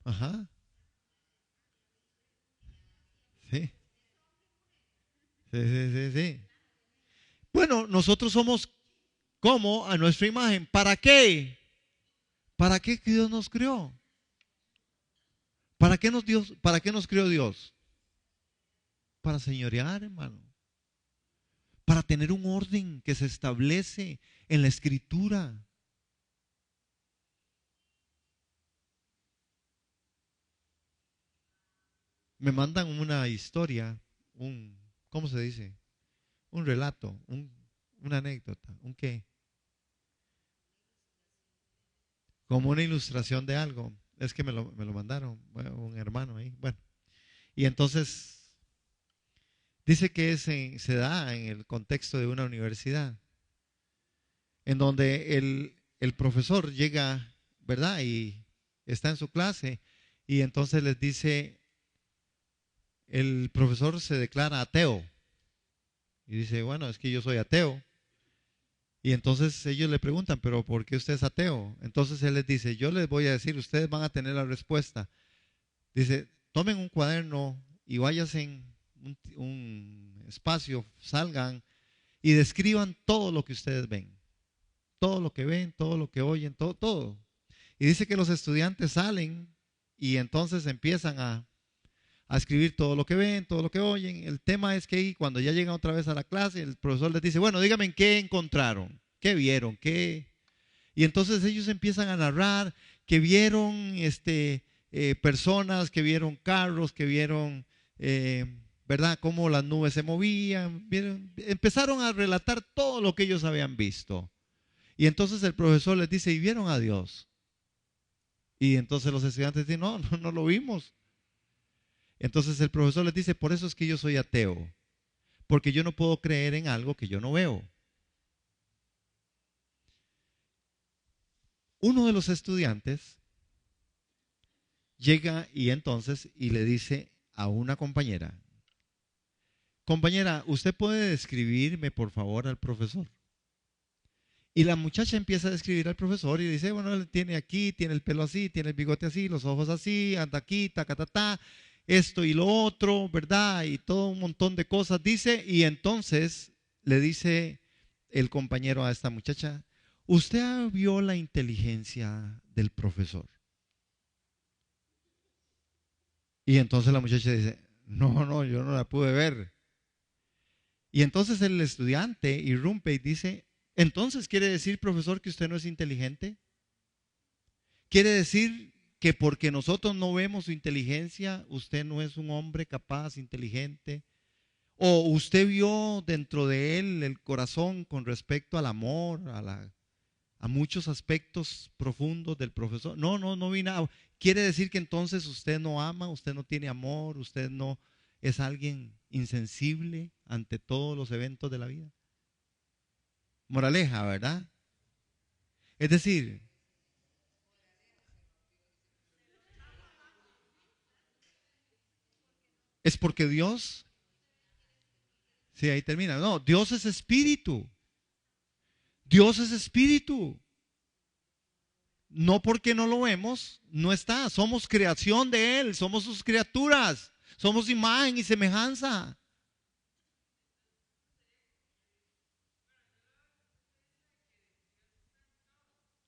Ajá, sí, sí. Bueno, nosotros somos como a nuestra imagen. ¿Para qué? ¿Para qué que Dios nos creó? ¿Para qué nos creó Dios? Para señorear, hermano. Para tener un orden que se establece en la escritura. Me mandan una historia, ¿cómo se dice? Un relato, una anécdota, ¿un qué? Como una ilustración de algo. Es que me lo mandaron, bueno, un hermano ahí. Bueno, y entonces dice que se da en el contexto de una universidad, en donde el profesor llega, ¿verdad? Y está en su clase Y entonces les dice, el profesor se declara ateo. Y dice, bueno, es que yo soy ateo. Y entonces ellos le preguntan, pero ¿por qué usted es ateo? Entonces él les dice, yo les voy a decir, ustedes van a tener la respuesta. Dice, tomen un cuaderno y váyanse en un espacio, salgan y describan todo lo que ustedes ven. Todo lo que ven, todo lo que oyen, todo, todo. Y dice que los estudiantes salen y entonces empiezan a escribir todo lo que ven, todo lo que oyen. El tema es que cuando ya llegan otra vez a la clase, el profesor les dice, bueno, díganme qué encontraron, qué vieron, qué. Y entonces ellos empiezan a narrar que vieron personas, que vieron carros, que vieron, ¿verdad?, cómo las nubes se movían. Empezaron a relatar todo lo que ellos habían visto. Y entonces el profesor les dice, ¿y vieron a Dios? Y entonces los estudiantes dicen, no, no, no lo vimos. Entonces el profesor les dice, por eso es que yo soy ateo, porque yo no puedo creer en algo que yo no veo. Uno de los estudiantes llega y entonces y le dice a una compañera, compañera, ¿usted puede describirme por favor al profesor? Y la muchacha empieza a describir al profesor y dice, bueno, él tiene aquí, tiene el pelo así, tiene el bigote así, los ojos así, anda aquí, ta, ta, ta, esto y lo otro, ¿verdad? Y todo un montón de cosas dice. Y entonces le dice el compañero a esta muchacha, ¿usted vio la inteligencia del profesor? Y entonces la muchacha dice, no, no, yo no la pude ver. Y entonces el estudiante irrumpe y dice, entonces quiere decir, profesor, que usted no es inteligente. Quiere decir que porque nosotros no vemos su inteligencia, usted no es un hombre capaz, inteligente. O usted vio dentro de él el corazón con respecto al amor, a muchos aspectos profundos del profesor. No, no, no vi nada. Quiere decir que entonces usted no ama, usted no tiene amor, usted no es alguien insensible ante todos los eventos de la vida. Moraleja, ¿verdad? Es decir, es porque Dios, sí, ahí termina. No, Dios es espíritu. Dios es espíritu. No porque no lo vemos, no está. Somos creación de Él, somos sus criaturas, somos imagen y semejanza.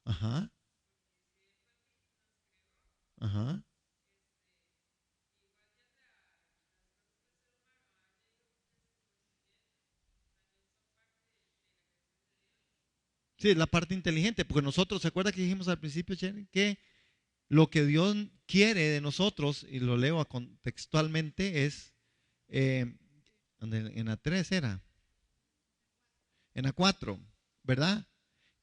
Ajá, ajá. Sí, es la parte inteligente, porque nosotros, ¿se acuerda que dijimos al principio, Jenny, que lo que Dios quiere de nosotros, y lo leo contextualmente, es, eh, en la 3 era, en la 4, ¿verdad?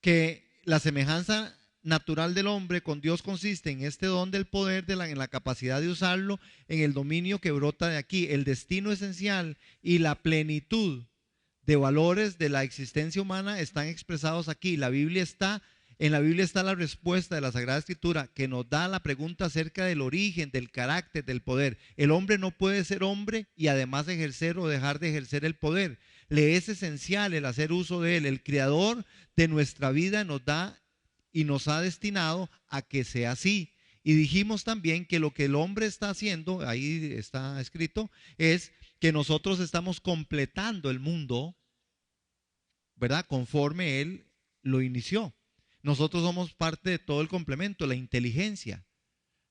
Que la semejanza natural del hombre con Dios consiste en este don del poder, en la capacidad de usarlo, en el dominio que brota de aquí. El destino esencial y la plenitud de valores de la existencia humana están expresados aquí. En la Biblia está la respuesta de la Sagrada Escritura que nos da la pregunta acerca del origen, del carácter, del poder. El hombre no puede ser hombre y además ejercer o dejar de ejercer el poder. Le es esencial el hacer uso de él. El creador de nuestra vida nos da y nos ha destinado a que sea así. Y dijimos también que lo que el hombre está haciendo, ahí está escrito, es que nosotros estamos completando el mundo, ¿verdad? Conforme Él lo inició. Nosotros somos parte de todo el complemento, la inteligencia,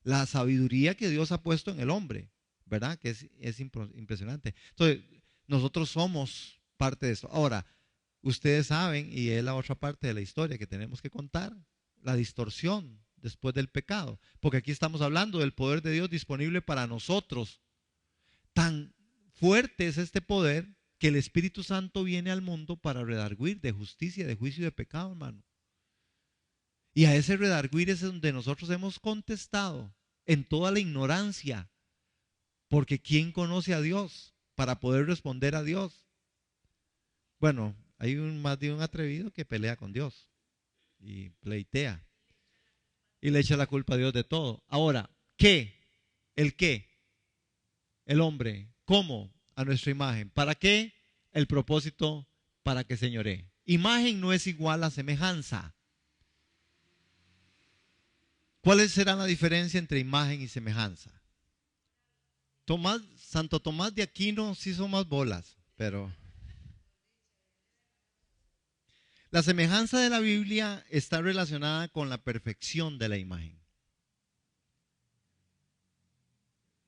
la sabiduría que Dios ha puesto en el hombre, ¿verdad? Que es impresionante. Entonces, nosotros somos parte de eso. Ahora, ustedes saben, y es la otra parte de la historia que tenemos que contar, la distorsión después del pecado. Porque aquí estamos hablando del poder de Dios disponible para nosotros. Tan fuerte es este poder que el Espíritu Santo viene al mundo para redarguir de justicia, de juicio y de pecado, hermano. Y a ese redarguir es donde nosotros hemos contestado en toda la ignorancia, porque ¿quién conoce a Dios para poder responder a Dios? Bueno, hay más de un atrevido que pelea con Dios y pleitea y le echa la culpa a Dios de todo. Ahora, ¿qué? ¿El qué? El hombre. ¿Cómo? A nuestra imagen. ¿Para qué? El propósito para que señoree. Imagen no es igual a semejanza. ¿Cuál será la diferencia entre imagen y semejanza? Santo Tomás de Aquino sí son más bolas, pero la semejanza de la Biblia está relacionada con la perfección de la imagen.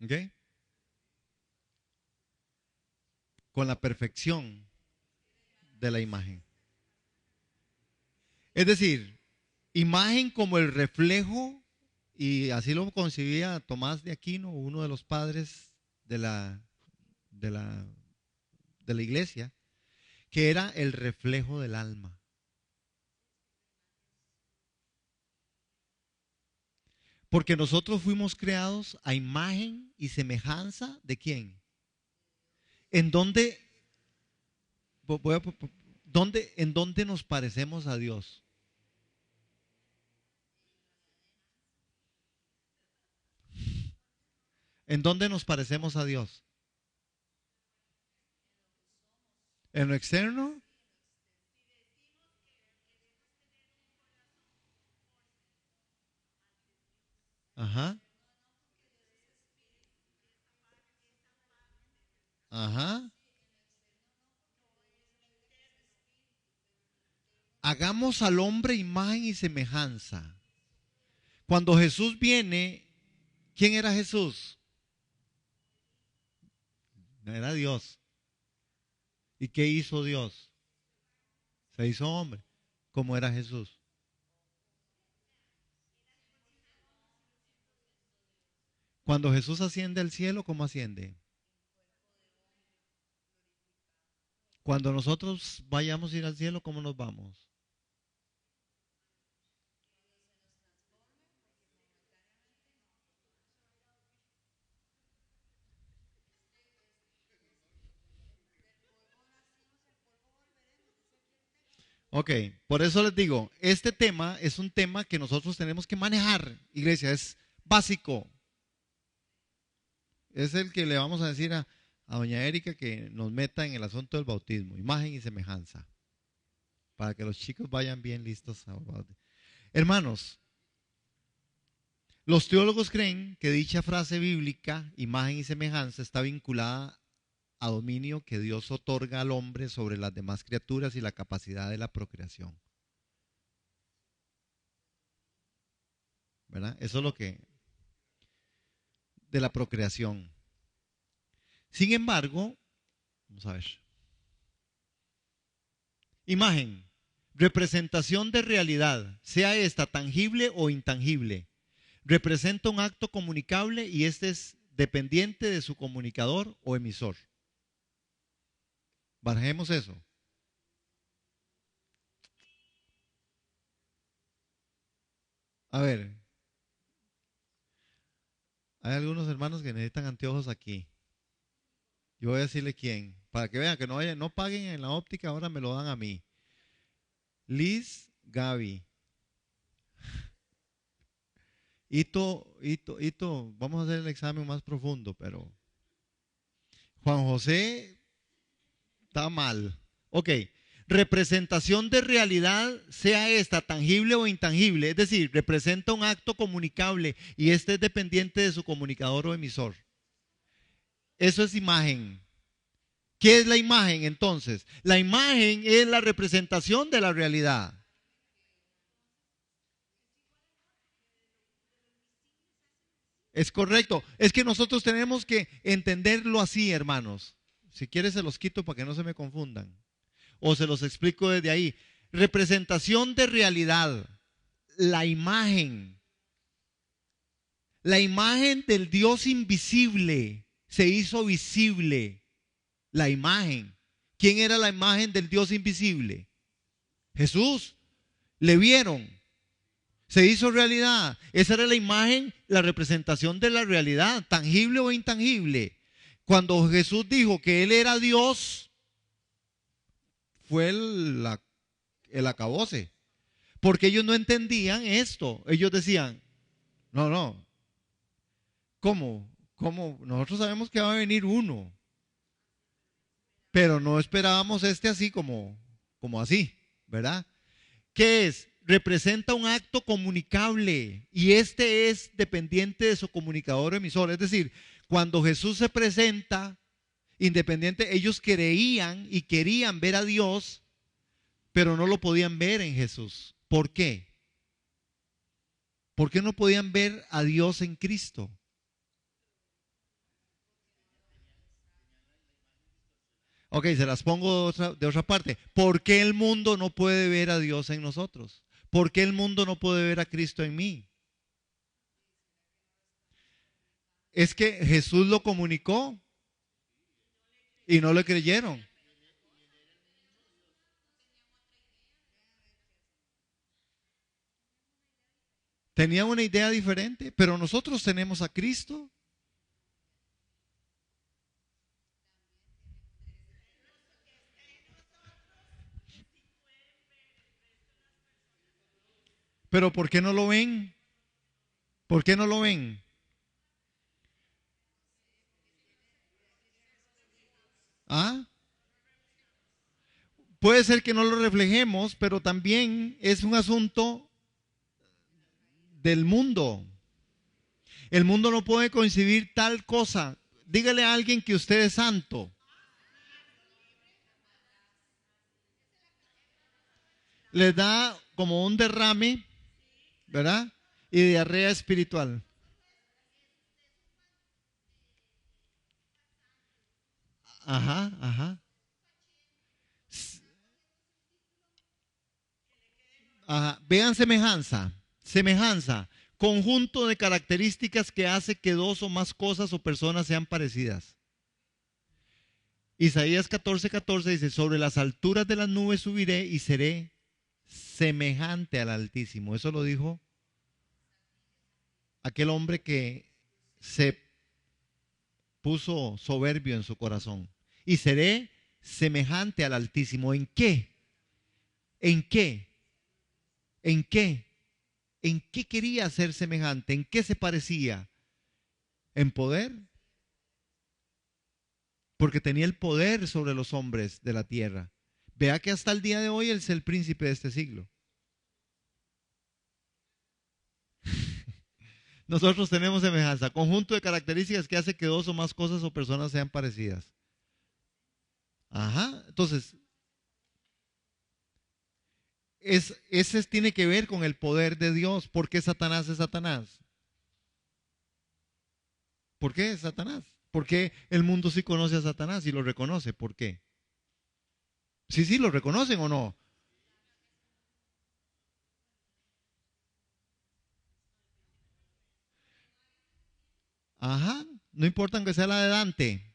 ¿Ok? Con la perfección de la imagen. Es decir, imagen como el reflejo, y así lo concebía Tomás de Aquino, uno de los padres de de la, de la iglesia, que era el reflejo del alma. Porque nosotros fuimos creados a imagen y semejanza de ¿quién? ¿En dónde, en dónde nos parecemos a Dios? ¿En dónde nos parecemos a Dios? ¿En lo externo? Ajá, ajá. Hagamos al hombre imagen y semejanza. Cuando Jesús viene, ¿quién era Jesús? Era Dios. ¿Y qué hizo Dios? Se hizo hombre. ¿Cómo era Jesús? Cuando Jesús asciende al cielo, ¿cómo asciende? Cuando nosotros vayamos a ir al cielo, ¿cómo nos vamos? Ok, por eso les digo, este tema es un tema que nosotros tenemos que manejar, iglesia, es básico. Es el que le vamos a decir a doña Erika que nos meta en el asunto del bautismo, imagen y semejanza, para que los chicos vayan bien listos. Hermanos, los teólogos creen que dicha frase bíblica, imagen y semejanza, está vinculada a dominio que Dios otorga al hombre sobre las demás criaturas y la capacidad de la procreación. ¿Verdad? Eso es lo que, de la procreación. Sin embargo, vamos a ver. Imagen, representación de realidad, sea esta tangible o intangible. Representa un acto comunicable y este es dependiente de su comunicador o emisor. Barajemos eso. A ver, hay algunos hermanos que necesitan anteojos aquí. Yo voy a decirle quién, para que vean que no vayan, no paguen en la óptica, ahora me lo dan a mí. Liz, Gaby. Ito, vamos a hacer el examen más profundo, pero Juan José está mal. Ok, representación de realidad, sea esta tangible o intangible, es decir, representa un acto comunicable y este es dependiente de su comunicador o emisor. Eso es imagen. ¿Qué es la imagen entonces? La imagen es la representación de la realidad. Es correcto. Es que nosotros tenemos que entenderlo así, hermanos. Si quieres se los quito para que no se me confundan. O se los explico desde ahí. Representación de realidad. La imagen. La imagen del Dios invisible se hizo visible. La imagen. ¿Quién era la imagen del Dios invisible? Jesús. Le vieron. Se hizo realidad. Esa era la imagen, la representación de la realidad, tangible o intangible. Cuando Jesús dijo que Él era Dios, fue el acabose. Porque ellos no entendían esto. Ellos decían, no, no, ¿cómo? ¿Cómo? Nosotros sabemos que va a venir uno, pero no esperábamos este así como así, ¿verdad? ¿Qué es? Representa un acto comunicable y este es dependiente de su comunicador emisor. Es decir, cuando Jesús se presenta, independiente, ellos creían y querían ver a Dios, pero no lo podían ver en Jesús. ¿Por qué? ¿Por qué no podían ver a Dios en Cristo? Ok, se las pongo de otra parte. ¿Por qué el mundo no puede ver a Dios en nosotros? ¿Por qué el mundo no puede ver a Cristo en mí? Es que Jesús lo comunicó y no le creyeron. Tenían una idea diferente, pero nosotros tenemos a Cristo. Pero ¿por qué no lo ven? ¿Por qué no lo ven? ¿Ah? Puede ser que no lo reflejemos, pero también es un asunto del mundo. El mundo no puede concebir tal cosa. Dígale a alguien que usted es santo. Les da como un derrame, ¿verdad? Y diarrea espiritual. Ajá, ajá. Ajá. Vean semejanza, semejanza, conjunto de características que hace que dos o más cosas o personas sean parecidas. Isaías 14:14 dice, sobre las alturas de las nubes subiré y seré semejante al Altísimo. Eso lo dijo aquel hombre que se puso soberbio en su corazón. Y seré semejante al Altísimo. ¿En qué? ¿En qué? ¿En qué? ¿En qué quería ser semejante? ¿En qué se parecía? ¿En poder? Porque tenía el poder sobre los hombres de la tierra. Vea que hasta el día de hoy él es el príncipe de este siglo. Nosotros tenemos semejanza, conjunto de características que hace que dos o más cosas o personas sean parecidas. Ajá, entonces, ese tiene que ver con el poder de Dios. ¿Por qué Satanás es Satanás? ¿Por qué es Satanás? ¿Por qué el mundo sí conoce a Satanás y lo reconoce? ¿Por qué? Sí, sí, lo reconocen o no. Ajá, no importa que sea la de Dante,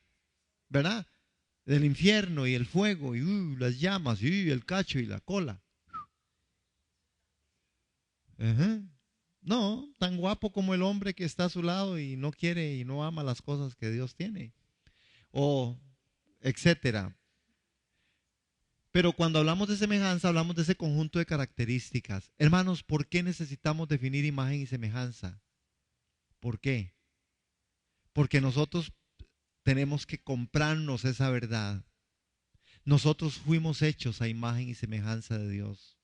¿verdad? Del infierno y el fuego y las llamas y el cacho y la cola. Ajá. No, tan guapo como el hombre que está a su lado y no quiere y no ama las cosas que Dios tiene. O etcétera. Pero cuando hablamos de semejanza, hablamos de ese conjunto de características. Hermanos, ¿por qué necesitamos definir imagen y semejanza? ¿Por qué? Porque nosotros tenemos que comprarnos esa verdad. Nosotros fuimos hechos a imagen y semejanza de Dios.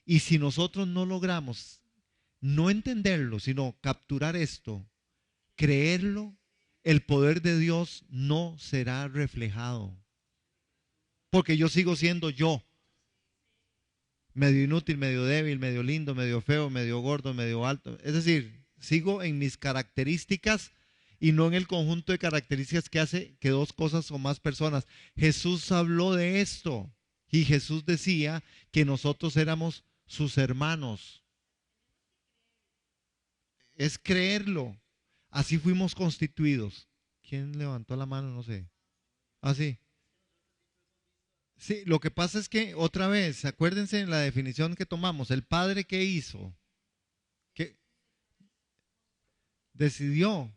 Y si nosotros no logramos no entenderlo, sino capturar esto, creerlo, el poder de Dios no será reflejado. Porque yo sigo siendo yo, medio inútil, medio débil, medio lindo, medio feo, medio gordo, medio alto. Es decir, sigo en mis características y no en el conjunto de características que hace que dos cosas o más personas. Jesús habló de esto y Jesús decía que nosotros éramos sus hermanos. Es creerlo. Así fuimos constituidos. ¿Quién levantó la mano? No sé. Así. Sí, lo que pasa es que otra vez, acuérdense en la definición que tomamos, el Padre que hizo, que decidió,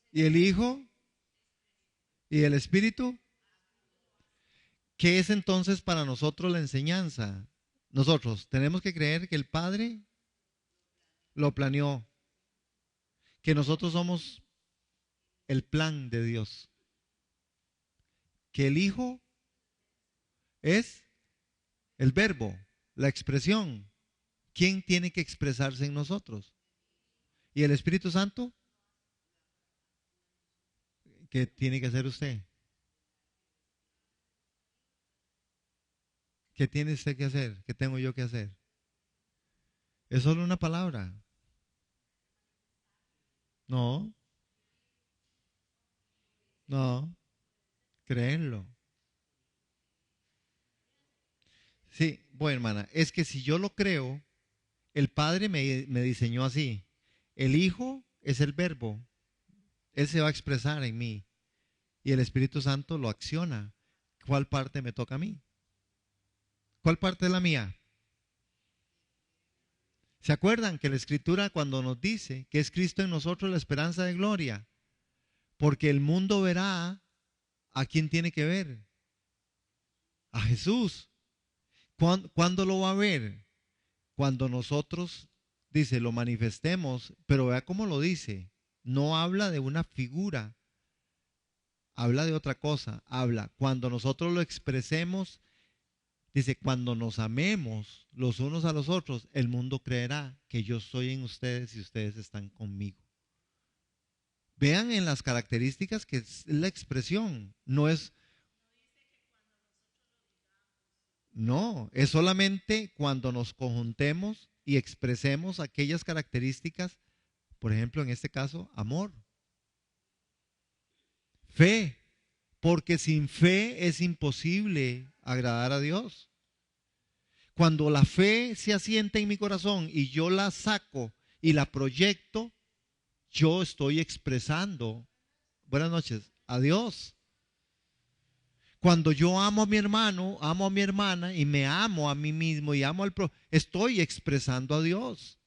y el Hijo y el Espíritu, ¿qué es entonces para nosotros la enseñanza? Nosotros tenemos que creer que el Padre lo planeó, que nosotros somos el plan de Dios, que el Hijo es el verbo, la expresión. ¿Quién tiene que expresarse en nosotros? Y el Espíritu Santo, ¿qué tiene que hacer usted? ¿Qué tiene usted que hacer? ¿Qué tengo yo que hacer? Es solo una palabra. No, no, créenlo. Sí, bueno, hermana, es que si yo lo creo, el Padre me diseñó así. El Hijo es el verbo. Él se va a expresar en mí. Y el Espíritu Santo lo acciona. ¿Cuál parte me toca a mí? ¿Cuál parte es la mía? ¿Se acuerdan que la Escritura cuando nos dice que es Cristo en nosotros la esperanza de gloria? Porque el mundo verá a quién tiene que ver. A Jesús. ¿Cuándo lo va a ver? Cuando nosotros, dice, lo manifestemos, pero vea cómo lo dice. No habla de una figura, habla de otra cosa. Habla, cuando nosotros lo expresemos, dice, cuando nos amemos los unos a los otros, el mundo creerá que yo estoy en ustedes y ustedes están conmigo. Vean en las características que es la expresión, no, es solamente cuando nos conjuntemos y expresemos aquellas características, por ejemplo, en este caso, amor, fe, porque sin fe es imposible agradar a Dios. Cuando la fe se asienta en mi corazón y yo la saco y la proyecto, yo estoy expresando, buenas noches, a Dios. Cuando yo amo a mi hermano, amo a mi hermana y me amo a mí mismo y amo al prójimo, estoy expresando a Dios.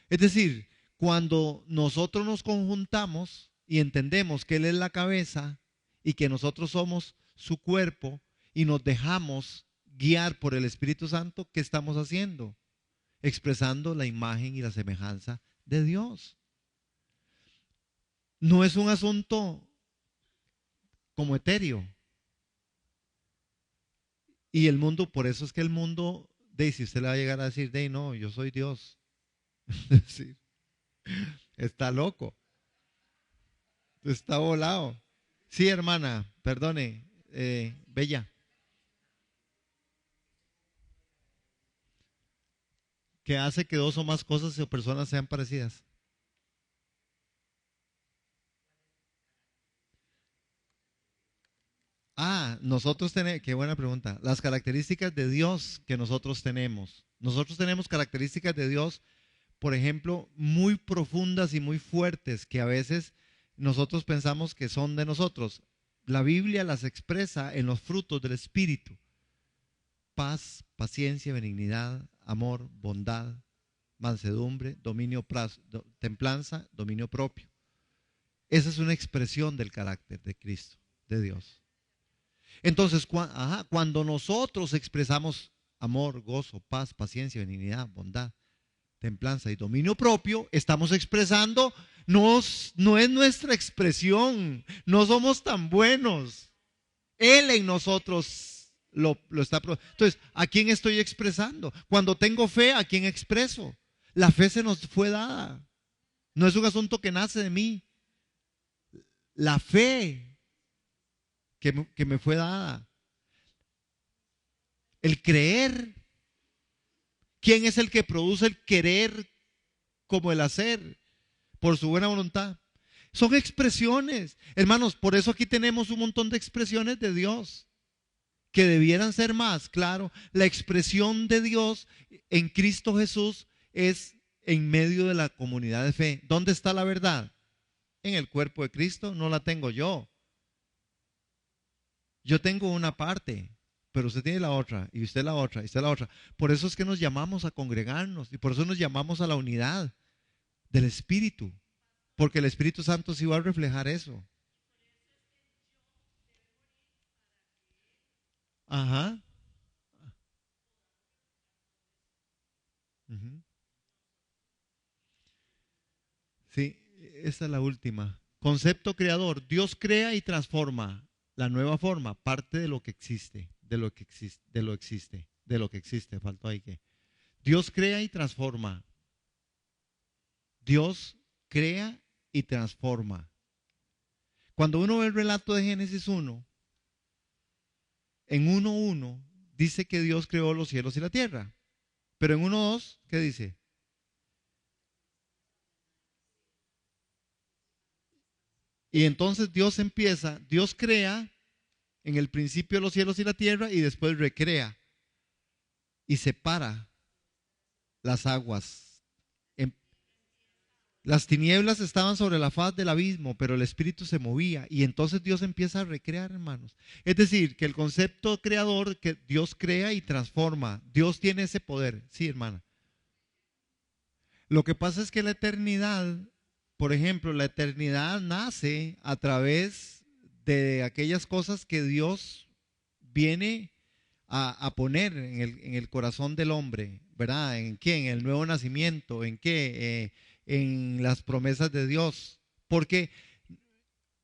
Es decir, cuando nosotros nos conjuntamos y entendemos que Él es la cabeza y que nosotros somos su cuerpo y nos dejamos guiar por el Espíritu Santo, ¿qué estamos haciendo? Expresando la imagen y la semejanza de Dios. No es un asunto como etéreo. Y el mundo, por eso es que el mundo, si usted le va a llegar a decir, no, yo soy Dios. Sí, está loco, está volado. Sí, hermana, perdone, Bella, que hace que dos o más cosas o personas sean parecidas. Nosotros tenemos, qué buena pregunta, las características de Dios que nosotros tenemos. Nosotros tenemos características de Dios, por ejemplo, muy profundas y muy fuertes que a veces nosotros pensamos que son de nosotros. La Biblia las expresa en los frutos del Espíritu: paz, paciencia, benignidad, amor, bondad, mansedumbre, templanza, dominio propio. Esa es una expresión del carácter de Cristo, de Dios. Entonces, cuando nosotros expresamos amor, gozo, paz, paciencia, benignidad, bondad, templanza y dominio propio, estamos expresando, no es nuestra expresión, no somos tan buenos. Él en nosotros lo está. Entonces, ¿a quién estoy expresando? Cuando tengo fe, ¿a quién expreso? La fe se nos fue dada. No es un asunto que nace de mí. La fe que me fue dada. El creer. ¿Quién es el que produce el querer como el hacer? Por su buena voluntad. Son expresiones. Hermanos, por eso aquí tenemos un montón de expresiones de Dios que debieran ser más. Claro, la expresión de Dios en Cristo Jesús es en medio de la comunidad de fe. ¿Dónde está la verdad? En el cuerpo de Cristo. No la tengo yo. Yo tengo una parte, pero usted tiene la otra, y usted la otra, y usted la otra. Por eso es que nos llamamos a congregarnos, y por eso nos llamamos a la unidad del Espíritu, porque el Espíritu Santo sí va a reflejar eso. Ajá. Ujú. Sí, esta es la última. Concepto creador. Dios crea y transforma la nueva forma, parte de lo que existe, de lo que existe, de lo que existe. Faltó ahí que. Dios crea y transforma. Dios crea y transforma. Cuando uno ve el relato de Génesis 1, en 1:1 dice que Dios creó los cielos y la tierra. Pero en 1:2, ¿qué dice? Y entonces Dios crea en el principio los cielos y la tierra y después recrea y separa las aguas. Las tinieblas estaban sobre la faz del abismo, pero el espíritu se movía y entonces Dios empieza a recrear, hermanos. Es decir, que el concepto creador, que Dios crea y transforma, Dios tiene ese poder. Sí, hermana. Lo que pasa es que la eternidad, por ejemplo, la eternidad nace a través de aquellas cosas que Dios viene a poner en el corazón del hombre, ¿verdad? ¿En qué? En el nuevo nacimiento, ¿en qué? En las promesas de Dios, porque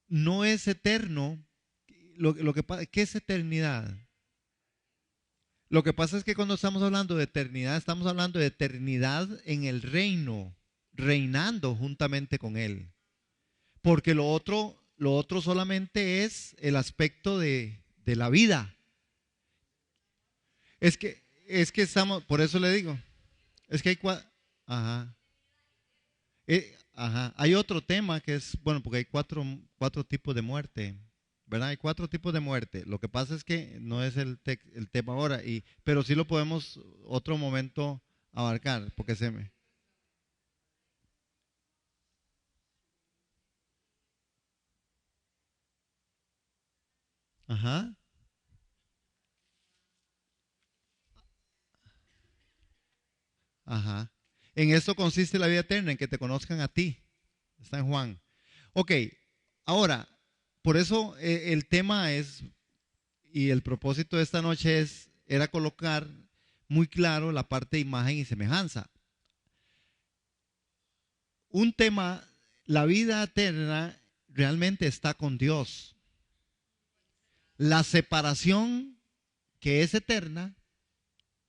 no es eterno. ¿Qué es eternidad? Lo que pasa es que cuando estamos hablando de eternidad, estamos hablando de eternidad en el reino, reinando juntamente con Él. Porque lo otro solamente es el aspecto de la vida. Es que estamos, por eso le digo, es que hay ajá. Ajá. Hay otro tema que es, bueno, porque hay cuatro tipos de muerte, ¿verdad? Hay cuatro tipos de muerte. Lo que pasa es que no es el tema ahora, pero sí lo podemos otro momento abarcar, porque se me... Ajá, ajá. En esto consiste la vida eterna, en que te conozcan a ti. Está en Juan. Ok, ahora, por eso el tema es, y el propósito de esta noche era colocar muy claro la parte de imagen y semejanza. Un tema, la vida eterna realmente está con Dios. La separación que es eterna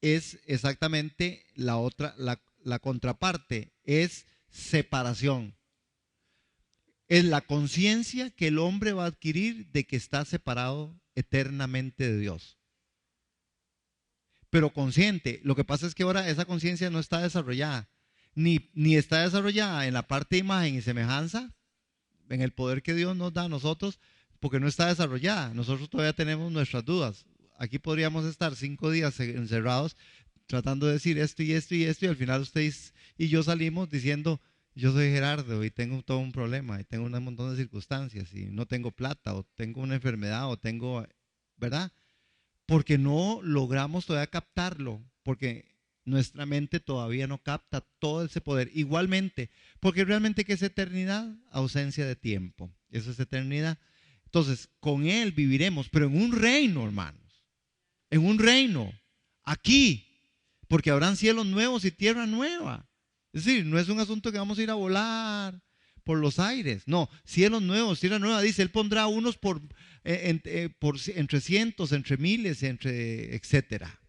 es exactamente la otra, la contraparte, es separación. Es la conciencia que el hombre va a adquirir de que está separado eternamente de Dios. Pero consciente, lo que pasa es que ahora esa conciencia no está desarrollada, ni está desarrollada en la parte de imagen y semejanza, en el poder que Dios nos da a nosotros, porque no está desarrollada. Nosotros todavía tenemos nuestras dudas. Aquí podríamos estar 5 días encerrados tratando de decir esto y esto y esto, y al final ustedes y yo salimos diciendo, yo soy Gerardo y tengo todo un problema, y tengo un montón de circunstancias, y no tengo plata, o tengo una enfermedad, o tengo, ¿verdad? Porque no logramos todavía captarlo, porque nuestra mente todavía no capta todo ese poder. Igualmente, porque realmente ¿qué es eternidad? Ausencia de tiempo. Eso es eternidad. Entonces, con Él viviremos, pero en un reino, hermanos. En un reino. Aquí. Porque habrán cielos nuevos y tierra nueva. Es decir, no es un asunto que vamos a ir a volar por los aires. No, cielos nuevos, tierra nueva. Dice, Él pondrá unos entre cientos, entre miles, entre etcétera.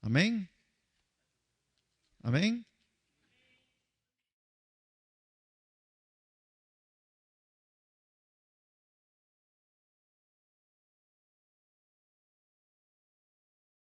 Amén. Amén.